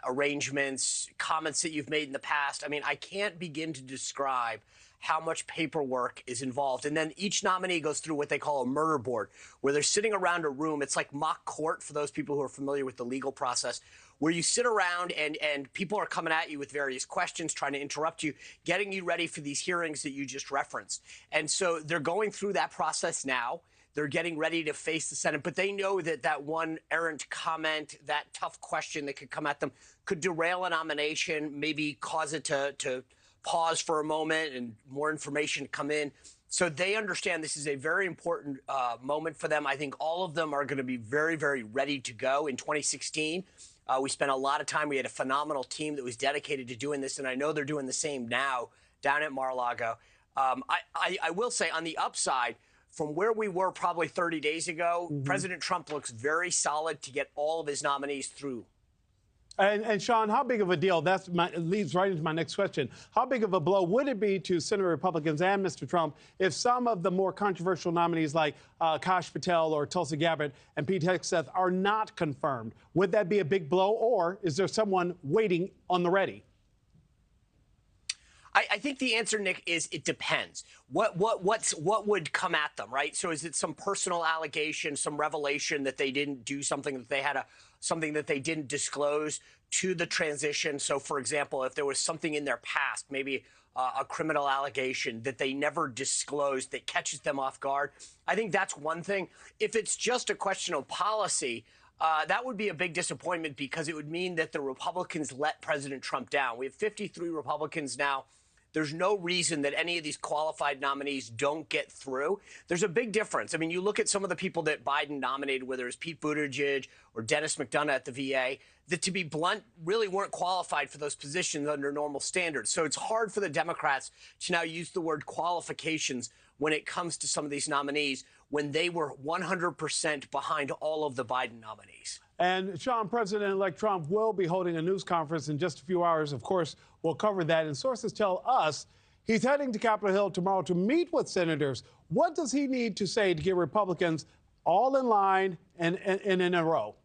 arrangements, comments that you've made in the past. I mean, I can't begin to describe how much paperwork is involved. And then each nominee goes through what they call a murder board, where they're sitting around a room. It's like mock court for those people who are familiar with the legal process, where you sit around and people are coming at you with various questions, trying to interrupt you, getting you ready for these hearings that you just referenced. And so they're going through that process now. They're getting ready to face the Senate, but they know that that one errant comment, that tough question that could come at them could derail a nomination, maybe cause it to pause for a moment and more information come in. So they understand this is a very important moment for them. I think all of them are going to be very, very ready to go. In 2016, we spent a lot of time. We had a phenomenal team that was dedicated to doing this, and I know they're doing the same now down at Mar-a-Lago. I will say on the upside, from where we were probably 30 days ago, President Trump looks very solid to get all of his nominees through.
And Sean, how big of a deal? That leads right into my next question. How big of a blow would it be to Senate Republicans and Mr. Trump if some of the more controversial nominees like Kash Patel or Tulsi Gabbard and Pete Hegseth are not confirmed? Would that be a big blow, or is there someone waiting on the ready?
I think the answer, Nick, is it depends. What would come at them, right? So is it some personal allegation, some revelation that they didn't do something, that they had something that they didn't disclose to the transition? So, for example, if there was something in their past, maybe a criminal allegation that they never disclosed that catches them off guard, I think that's one thing. If it's just a question of policy, that would be a big disappointment, because it would mean that the Republicans let President Trump down. We have 53 Republicans now. There's no reason that any of these qualified nominees don't get through. There's a big difference. I mean, you look at some of the people that Biden nominated, whether it's Pete Buttigieg or Dennis McDonough at the VA, that, to be blunt, really weren't qualified for those positions under normal standards. So it's hard for the Democrats to now use the word qualifications when it comes to some of these nominees, when they were 100% behind all of the Biden nominees.
And, Sean, President-elect Trump will be holding a news conference in just a few hours. Of course, we'll cover that. And sources tell us he's heading to Capitol Hill tomorrow to meet with senators. What does he need to say to get Republicans all in line and in a row?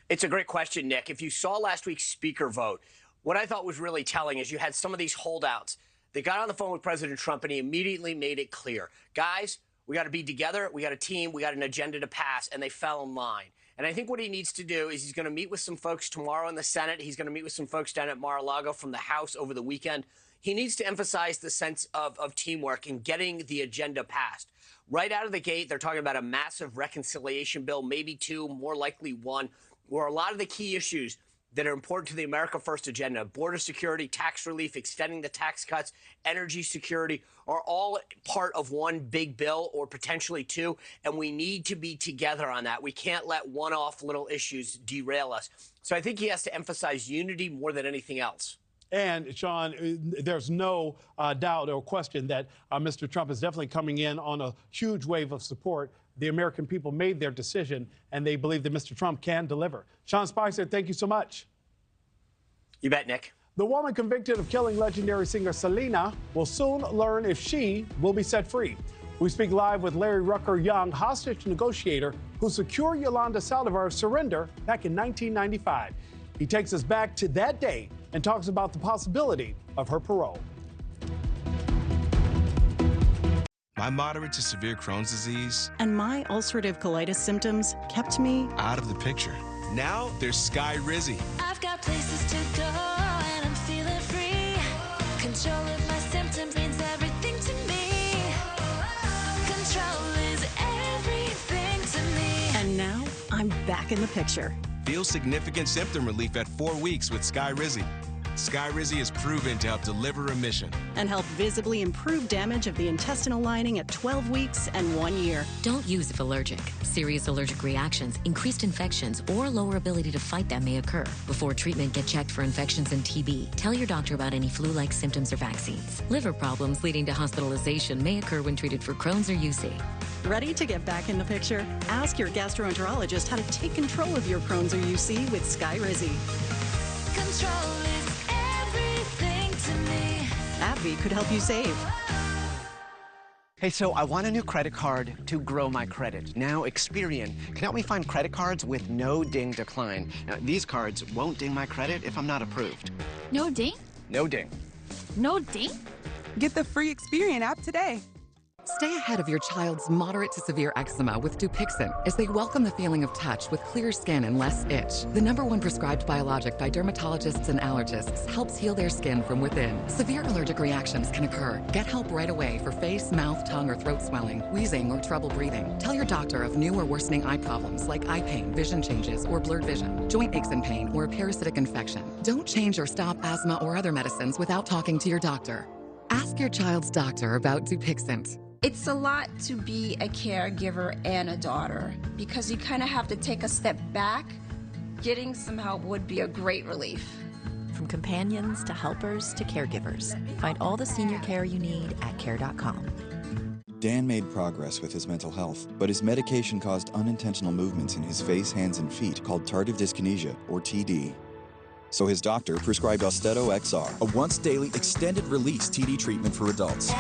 It's a great question, Nick. If you saw last week's speaker vote, what I thought was really telling is you had some of these holdouts. They got on the phone with President Trump, and he immediately made it clear. Guys, we got to be together. We got a team. We got an agenda to pass, and they fell in line. And I think what he needs to do is he's going to meet with some folks tomorrow in the Senate. He's going to meet with some folks down at Mar-a-Lago from the House over the weekend. He needs to emphasize the sense of teamwork and getting the agenda passed. Right out of the gate, they're talking about a massive reconciliation bill, maybe two, more likely one, where a lot of the key issues that are important to the America First agenda, border security, tax relief, extending the tax cuts, energy security, are all part of one big bill, or potentially two, and we need to be together on that. We can't let one-off little issues derail us. So I think he has to emphasize unity more than anything else.
And, Sean, there's no doubt or question that Mr. Trump is definitely coming in on a huge wave of support. The American people made their decision, and they believe that Mr. Trump can deliver. Sean Spicer, thank you so much.
You bet, Nick.
The woman convicted of killing legendary singer Selena will soon learn if she will be set free. We speak live with Larry Rucker Young, hostage negotiator who secured Yolanda Saldivar's surrender back in 1995. He takes us back to that day and talks about the possibility of her parole.
My moderate to severe Crohn's disease
and my ulcerative colitis symptoms kept me
out of the picture. Now there's Skyrizi.
I've got places to go and I'm feeling free. Control of my symptoms means everything to me. Control is everything to me.
And now I'm back in the picture.
Feel significant symptom relief at 4 weeks with Skyrizi. Skyrizi is proven to help deliver remission
and help visibly improve damage of the intestinal lining at 12 weeks and 1 year.
Don't use if allergic. Serious allergic reactions, increased infections, or lower ability to fight them may occur. Before treatment, get checked for infections and TB. Tell your doctor about any flu-like symptoms or vaccines. Liver problems leading to hospitalization may occur when treated for Crohn's or UC.
Ready to get back in the picture? Ask your gastroenterologist how to take control of your Crohn's or UC with Skyrizi.
Control is everything to me.
AbbVie could help you save.
Hey Hey, so I want a new credit card to grow my credit. Now Experian can help me find credit cards with no ding decline. Now, these cards won't ding my credit if I'm not approved.
No ding?
No ding.
No ding?
Get the free Experian app today.
Stay ahead of your child's moderate to severe eczema with Dupixent as they welcome the feeling of touch with clear skin and less itch. The #1 prescribed biologic by dermatologists and allergists helps heal their skin from within. Severe allergic reactions can occur. Get help right away for face, mouth, tongue, or throat swelling, wheezing, or trouble breathing. Tell your doctor of new or worsening eye problems like eye pain, vision changes, or blurred vision, joint aches and pain, or a parasitic infection. Don't change or stop asthma or other medicines without talking to your doctor. Ask your child's doctor about Dupixent.
It's a lot to be a caregiver and a daughter because you kind of have to take a step back. Getting some help would be a great relief.
From companions to helpers to caregivers, find all the senior care you need at care.com.
Dan made progress with his mental health, but his medication caused unintentional movements in his face, hands, and feet called tardive dyskinesia, or TD. So his doctor prescribed Austedo XR, a once-daily extended-release TD treatment for adults.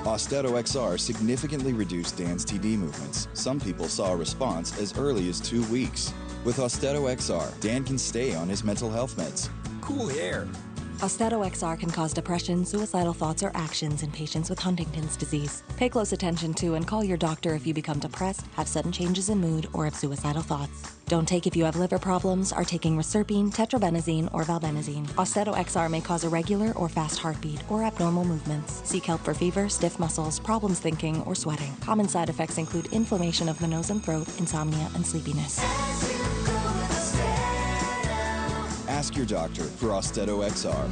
Austedo XR significantly reduced Dan's TD movements. Some people saw a response as early as 2 weeks. With Austedo XR, Dan can stay on his mental health meds. Cool hair.
Austedo XR can cause depression, suicidal thoughts, or actions in patients with Huntington's disease. Pay close attention to and call your doctor if you become depressed, have sudden changes in mood, or have suicidal thoughts. Don't take if you have liver problems, are taking reserpine, tetrabenazine, or valbenazine. Austedo XR may cause irregular or fast heartbeat or abnormal movements. Seek help for fever, stiff muscles, problems thinking, or sweating. Common side effects include inflammation of the nose and throat, insomnia, and sleepiness.
Ask your doctor for Austedo XR.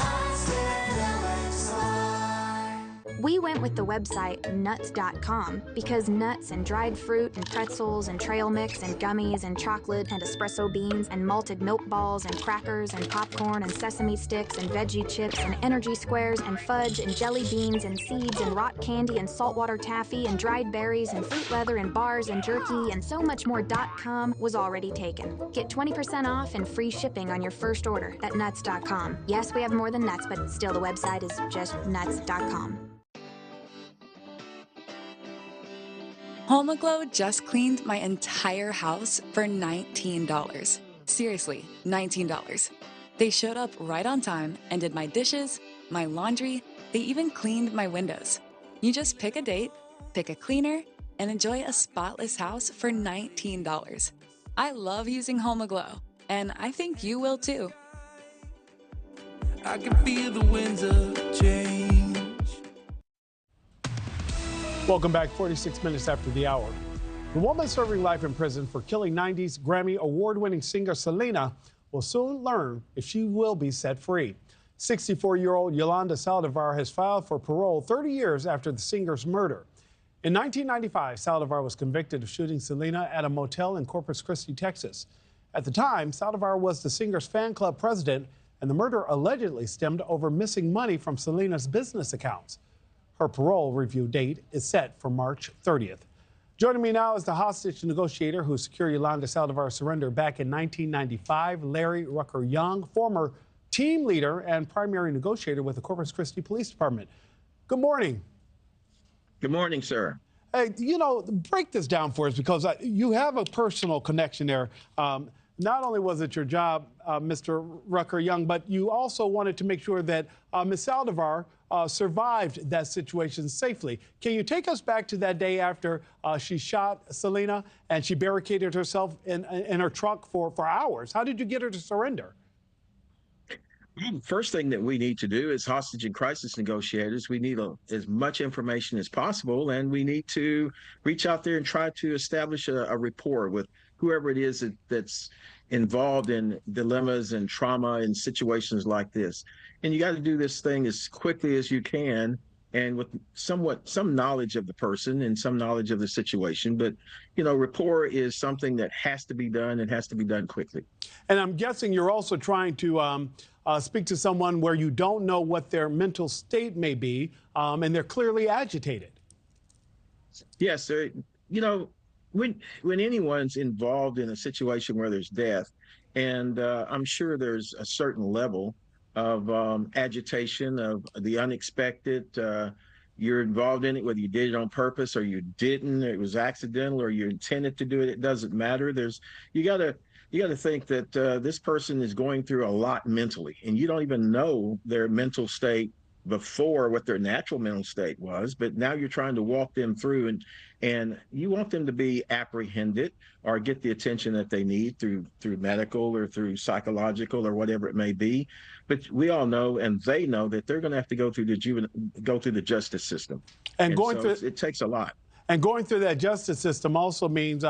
We went with the website nuts.com because nuts and dried fruit and pretzels and trail mix and gummies and chocolate and espresso beans and malted milk balls and crackers and popcorn and sesame sticks and veggie chips and energy squares and fudge and jelly beans and seeds and rock candy and saltwater taffy and dried berries and fruit leather and bars and jerky and so much more.com was already taken. Get 20% off and free shipping on your first order at nuts.com. Yes, we have more than nuts, but still the website is just nuts.com.
HomeGlow just cleaned my entire house for $19. Seriously, $19. They showed up right on time and did my dishes, my laundry, they even cleaned my windows. You just pick a date, pick a cleaner, and enjoy a spotless house for $19. I love using HomeGlow, and I think you will too.
I can feel the winds of change.
Welcome back, 46 minutes after the hour. The woman serving life in prison for killing 90s Grammy award-winning singer Selena will soon learn if she will be set free. 64-year-old Yolanda Saldivar has filed for parole 30 years after the singer's murder. In 1995, Saldivar was convicted of shooting Selena at a motel in Corpus Christi, Texas. At the time, Saldivar was the singer's fan club president, and the murder allegedly stemmed over missing money from Selena's business accounts. Her parole review date is set for March 30th. Joining me now is the hostage negotiator who secured Yolanda Saldivar's surrender back in 1995, Larry Rucker-Young, former team leader and primary negotiator with the Corpus Christi Police Department. Good morning.
Good morning, sir.
Hey, break this down for us because you have a personal connection there. Not only was it your job, Mr. Rucker-Young, but you also wanted to make sure that Ms. Saldivar survived that situation safely. Can you take us back to that day after she shot Selena and she barricaded herself in her truck for hours? How did you get her to surrender?
First thing that we need to do as hostage and crisis negotiators, we need as much information as possible, and we need to reach out there and try to establish a rapport with whoever it is that's involved in dilemmas and trauma in situations like this. And you got to do this thing as quickly as you can and with some knowledge of the person and some knowledge of the situation. But, rapport is something that has to be done and has to be done quickly.
And I'm guessing you're also trying to speak to someone where you don't know what their mental state may be, and they're clearly agitated.
Yes, sir. When anyone's involved in a situation where there's death, and I'm sure there's a certain level of agitation, of the unexpected, you're involved in it, whether you did it on purpose or you didn't, it was accidental or you intended to do it, it doesn't matter. You got to think that this person is going through a lot mentally, and you don't even know their mental state before what their natural mental state was, but now you're trying to walk them through, and you want them to be apprehended or get the attention that they need through medical or through psychological or whatever it may be. But we all know, and they know, that they're going to have to go through the justice system, and going through it takes a lot.
And going through that justice system also means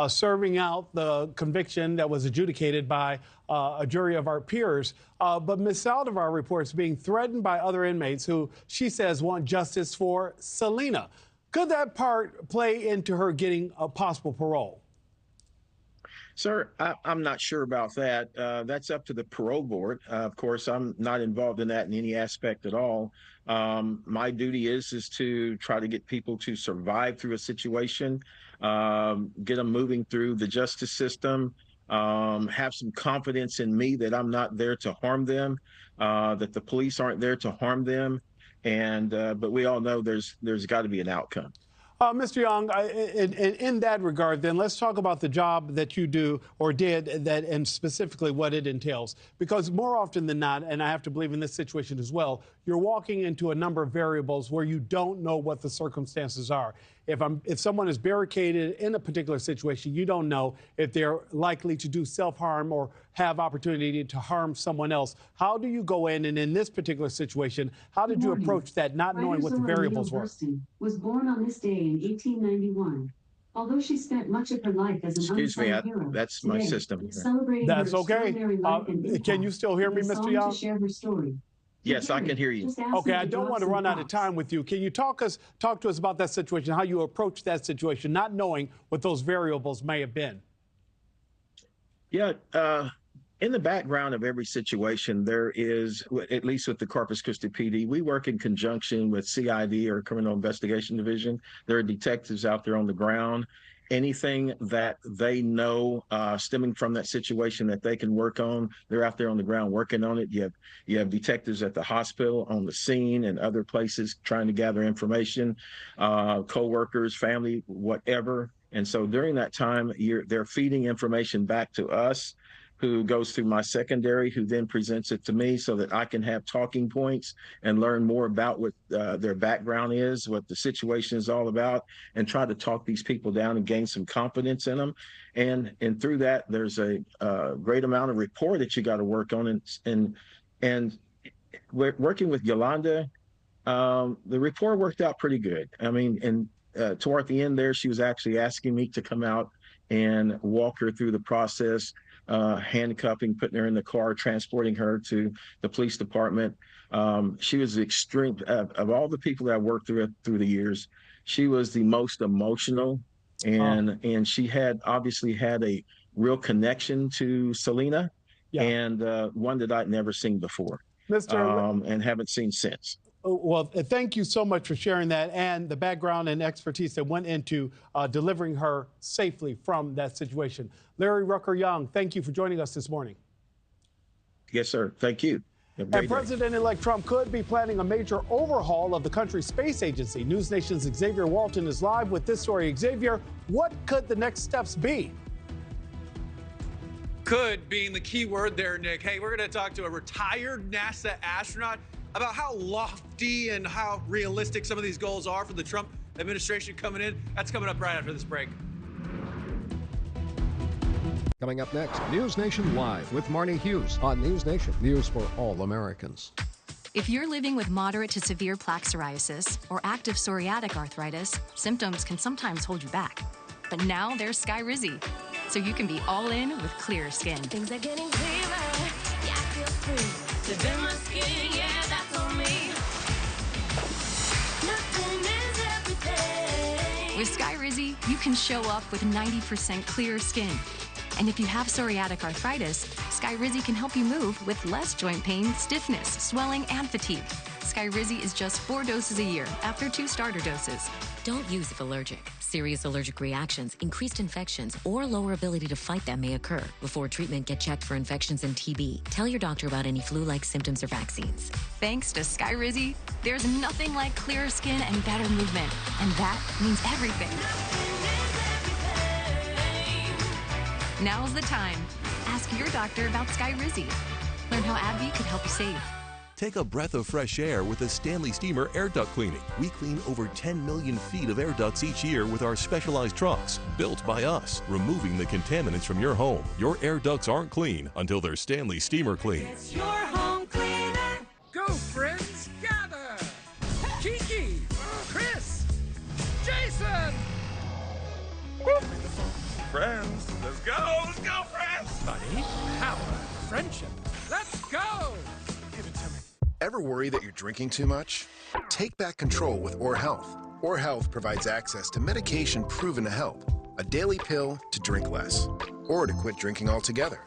serving out the conviction that was adjudicated by a jury of our peers. But Ms. Saldivar reports being threatened by other inmates who she says want justice for Selena. Could that part play into her getting a possible parole?
Sir, I'm not sure about that. That's up to the parole board. Of course, I'm not involved in that in any aspect at all. My duty is to try to get people to survive through a situation, get them moving through the justice system, have some confidence in me that I'm not there to harm them, that the police aren't there to harm them. But we all know there's got to be an outcome.
Mr. Young, in that regard, then let's talk about the job that you do or did, and specifically what it entails. Because more often than not, and I have to believe in this situation as well, you're walking into a number of variables where you don't know what the circumstances are. If someone is barricaded in a particular situation, you don't know if they're likely to do self-harm or have opportunity to harm someone else. How do you go in, and in this particular situation, how did you approach that, not knowing what the variables were?
Was born on this day in 1891. Although she spent much of her life as an unsung hero,
that's my system.
That's okay. Can you still hear me, Mr. Young?
To share her story.
Yes, I can hear you.
Okay, I don't want to run out of time with you. Can you talk to us about that situation, how you approach that situation, not knowing what those variables may have been?
Yeah, in the background of every situation, there is, at least with the Corpus Christi PD, we work in conjunction with CID, or Criminal Investigation Division. There are detectives out there on the ground. Anything that they know stemming from that situation that they can work on, they're out there on the ground working on it. You have detectives at the hospital, on the scene, and other places trying to gather information, co-workers, family, whatever. And so during that time, they're feeding information back to us, who goes through my secondary, who then presents it to me so that I can have talking points and learn more about what their background is, what the situation is all about, and try to talk these people down and gain some confidence in them. And through that, there's a great amount of rapport that you got to work on. And working with Yolanda, the rapport worked out pretty good. I mean, and toward the end there, she was actually asking me to come out and walk her through the process, handcuffing, putting her in the car, transporting her to the police department. She was extreme. Of all the people that I worked through the years, she was the most emotional, and she had obviously had a real connection to Selena, and one that I'd never seen before, and haven't seen since.
Well, thank you so much for sharing that and the background and expertise that went into delivering her safely from that situation. Larry Rucker Young, thank you for joining us this morning.
Yes, sir. Thank you.
And President-elect Trump could be planning a major overhaul of the country's space agency. NewsNation's Xavier Walton is live with this story. Xavier, what could the next steps be?
Could being the key word there, Nick. Hey, we're going to talk to a retired NASA astronaut about how lofty and how realistic some of these goals are for the Trump administration coming in. That's coming up right after this break.
Coming up next, NewsNation Live with Marni Hughes on NewsNation, news for all Americans.
If you're living with moderate to severe plaque psoriasis or active psoriatic arthritis, symptoms can sometimes hold you back. But now there's Sky Rizzy, so you can be all in with clearer skin.
Things are getting clearer. Yeah, I feel free. To bend my skin, yeah, that's on me. Nothing is everything.
With Sky Rizzy, you can show up with 90% clearer skin. And if you have psoriatic arthritis, Sky Rizzy can help you move with less joint pain, stiffness, swelling, and fatigue. Skyrizi is just 4 doses a year after 2 starter doses.
Don't use if allergic. Serious allergic reactions, increased infections, or lower ability to fight them may occur. Before treatment, get checked for infections and TB. Tell your doctor about any flu-like symptoms or vaccines.
Thanks to Skyrizi, there's nothing like clearer skin and better movement. And that means everything. Now's the time. Ask your doctor about Skyrizi. Learn how AbbVie could help you save.
Take a breath of fresh air with the Stanley Steamer air duct cleaning. We clean over 10 million feet of air ducts each year with our specialized trucks, built by us, removing the contaminants from your home. Your air ducts aren't clean until they're Stanley Steamer clean.
It's your home cleaner.
Go, friends, gather! Kiki, Chris, Jason!
Friends, let's go, friends!
Buddy, power, friendship, let's go! Give it to me.
Ever worry that you're drinking too much? Take back control with Or Health. Or Health provides access to medication proven to help. A daily pill to drink less, or to quit drinking altogether.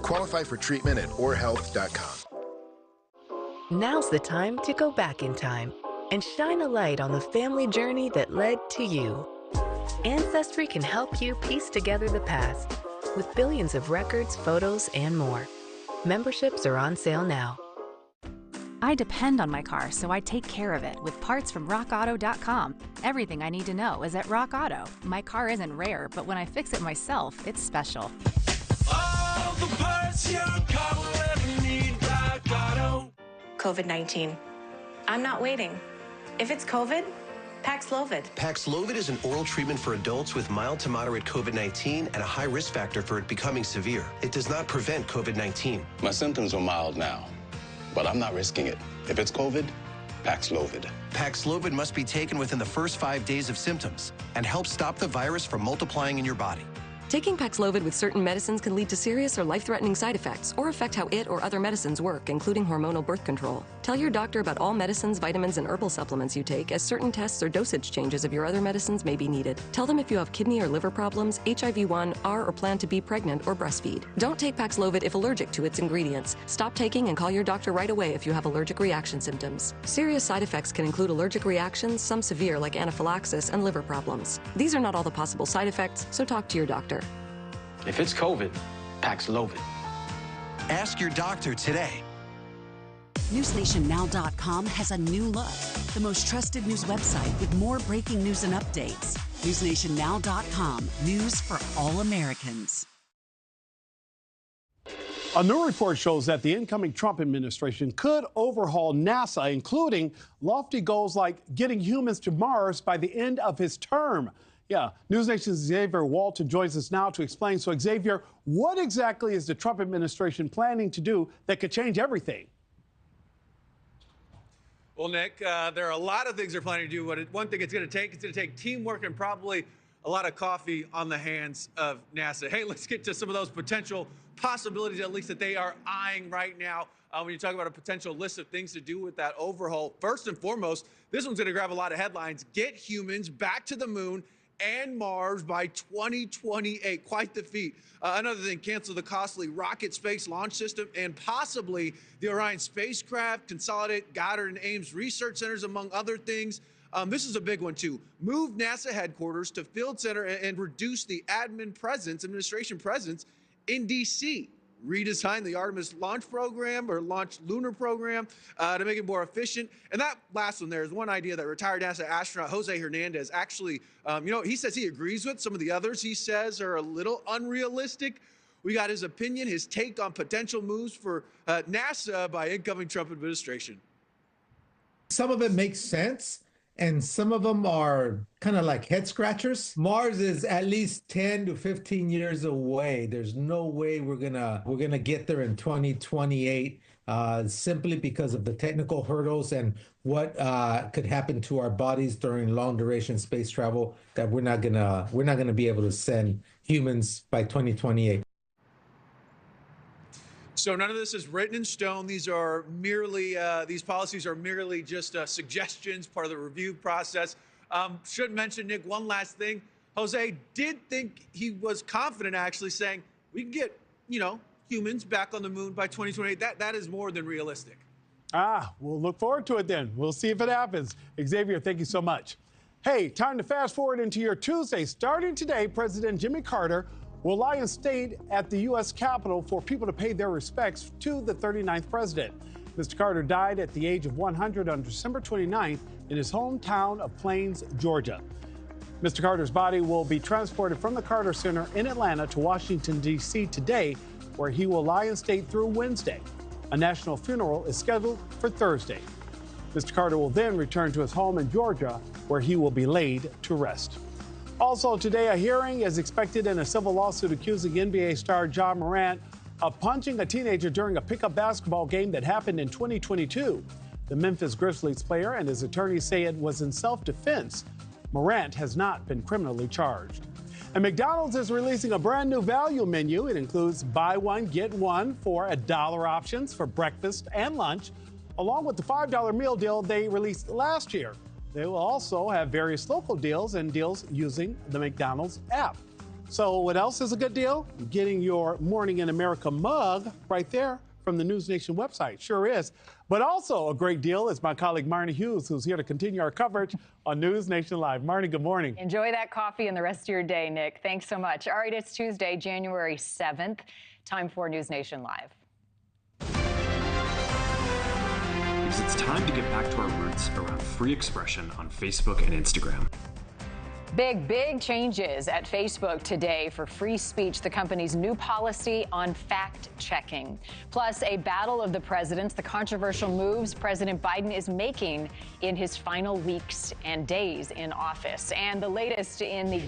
Qualify for treatment at orhealth.com.
Now's the time to go back in time and shine a light on the family journey that led to you. Ancestry can help you piece together the past with billions of records, photos, and more. Memberships are on sale now.
I depend on my car, so I take care of it with parts from rockauto.com. Everything I need to know is at Rock Auto. My car isn't rare, but when I fix it myself, it's special.
All the parts your car will ever need, Rock Auto.
COVID-19. I'm not waiting. If it's COVID, Paxlovid.
Paxlovid is an oral treatment for adults with mild to moderate COVID-19 and a high risk factor for it becoming severe. It does not prevent COVID-19.
My symptoms are mild now, but I'm not risking it. If it's COVID, Paxlovid.
Paxlovid must be taken within the first 5 days of symptoms and help stop the virus from multiplying in your body.
Taking Paxlovid with certain medicines can lead to serious or life-threatening side effects or affect how it or other medicines work, including hormonal birth control. Tell your doctor about all medicines, vitamins, and herbal supplements you take, as certain tests or dosage changes of your other medicines may be needed. Tell them if you have kidney or liver problems, HIV-1, are or plan to be pregnant or breastfeed. Don't take Paxlovid if allergic to its ingredients. Stop taking and call your doctor right away if you have allergic reaction symptoms. Serious side effects can include allergic reactions, some severe like anaphylaxis, and liver problems. These are not all the possible side effects, so talk to your doctor.
If it's COVID, Paxlovid.
Ask your doctor today.
NewsNationNow.com has a new look. The most trusted news website with more breaking news and updates. NewsNationNow.com. News for all Americans.
A new report shows that the incoming Trump administration could overhaul NASA, including lofty goals like getting humans to Mars by the end of his term. Yeah, NewsNation's Xavier Walton joins us now to explain. So, Xavier, what exactly is the Trump administration planning to do that could change everything?
Well, Nick, there are a lot of things they're planning to do. One thing it's going to take teamwork and probably a lot of coffee on the hands of NASA. Hey, let's get to some of those potential possibilities, at least that they are eyeing right now. When you talk about a potential list of things to do with that overhaul, first and foremost, this one's going to grab a lot of headlines. Get humans back to the moon and Mars by 2028. Quite the feat. Another thing, cancel the costly rocket space launch system and possibly the Orion spacecraft, consolidate Goddard and Ames research centers, among other things. This is a big one, too. Move NASA headquarters to Field Center and reduce the administration presence in D.C. Redesign the Artemis launch program or launch lunar program to make it more efficient. And that last one there is one idea that retired NASA astronaut Jose Hernandez actually, he says he agrees with. Some of the others he says are a little unrealistic. We got his opinion, his take on potential moves for NASA by incoming Trump administration.
Some of it makes sense, and some of them are kind of like head scratchers. Mars is at least 10 to 15 years away. There's no way we're gonna get there in 2028, simply because of the technical hurdles and what could happen to our bodies during long duration space travel, that we're not gonna be able to send humans by 2028.
So none of this is written in stone. These are merely, these policies are merely just suggestions, part of the review process. Should mention, Nick, one last thing. Jose did think he was confident, actually, saying we can get, humans back on the moon by 2028. That is more than realistic.
We'll look forward to it then. We'll see if it happens. Xavier, thank you so much. Hey, time to fast forward into your Tuesday. Starting today, President Jimmy Carter will lie in state at the U.S. Capitol for people to pay their respects to the 39th president. Mr. Carter died at the age of 100 on December 29th in his hometown of Plains, Georgia. Mr. Carter's body will be transported from the Carter Center in Atlanta to Washington, D.C. today, where he will lie in state through Wednesday. A national funeral is scheduled for Thursday. Mr. Carter will then return to his home in Georgia, where he will be laid to rest. Also today, a hearing is expected in a civil lawsuit accusing NBA star Ja Morant of punching a teenager during a pickup basketball game that happened in 2022. The Memphis Grizzlies player and his attorneys say it was in self-defense. Morant has not been criminally charged. And McDonald's is releasing a brand new value menu. It includes buy one, get one for $1 options for breakfast and lunch, along with the $5 meal deal they released last year. They will also have various local deals and deals using the McDonald's app. So what else is a good deal? Getting your Morning in America mug right there from the NewsNation website. Sure is. But also a great deal is my colleague Marni Hughes, who's here to continue our coverage on NewsNation Live. Marni, good morning.
Enjoy that coffee and the rest of your day, Nick. Thanks so much. All right, it's Tuesday, January 7th. Time for NewsNation Live.
Because it's time to get back to our roots around free expression on Facebook and Instagram.
Big changes at Facebook today for free speech, the company's new policy on fact-checking. Plus, a battle of the presidents, the controversial moves President Biden is making in his final weeks and days in office. And the latest in the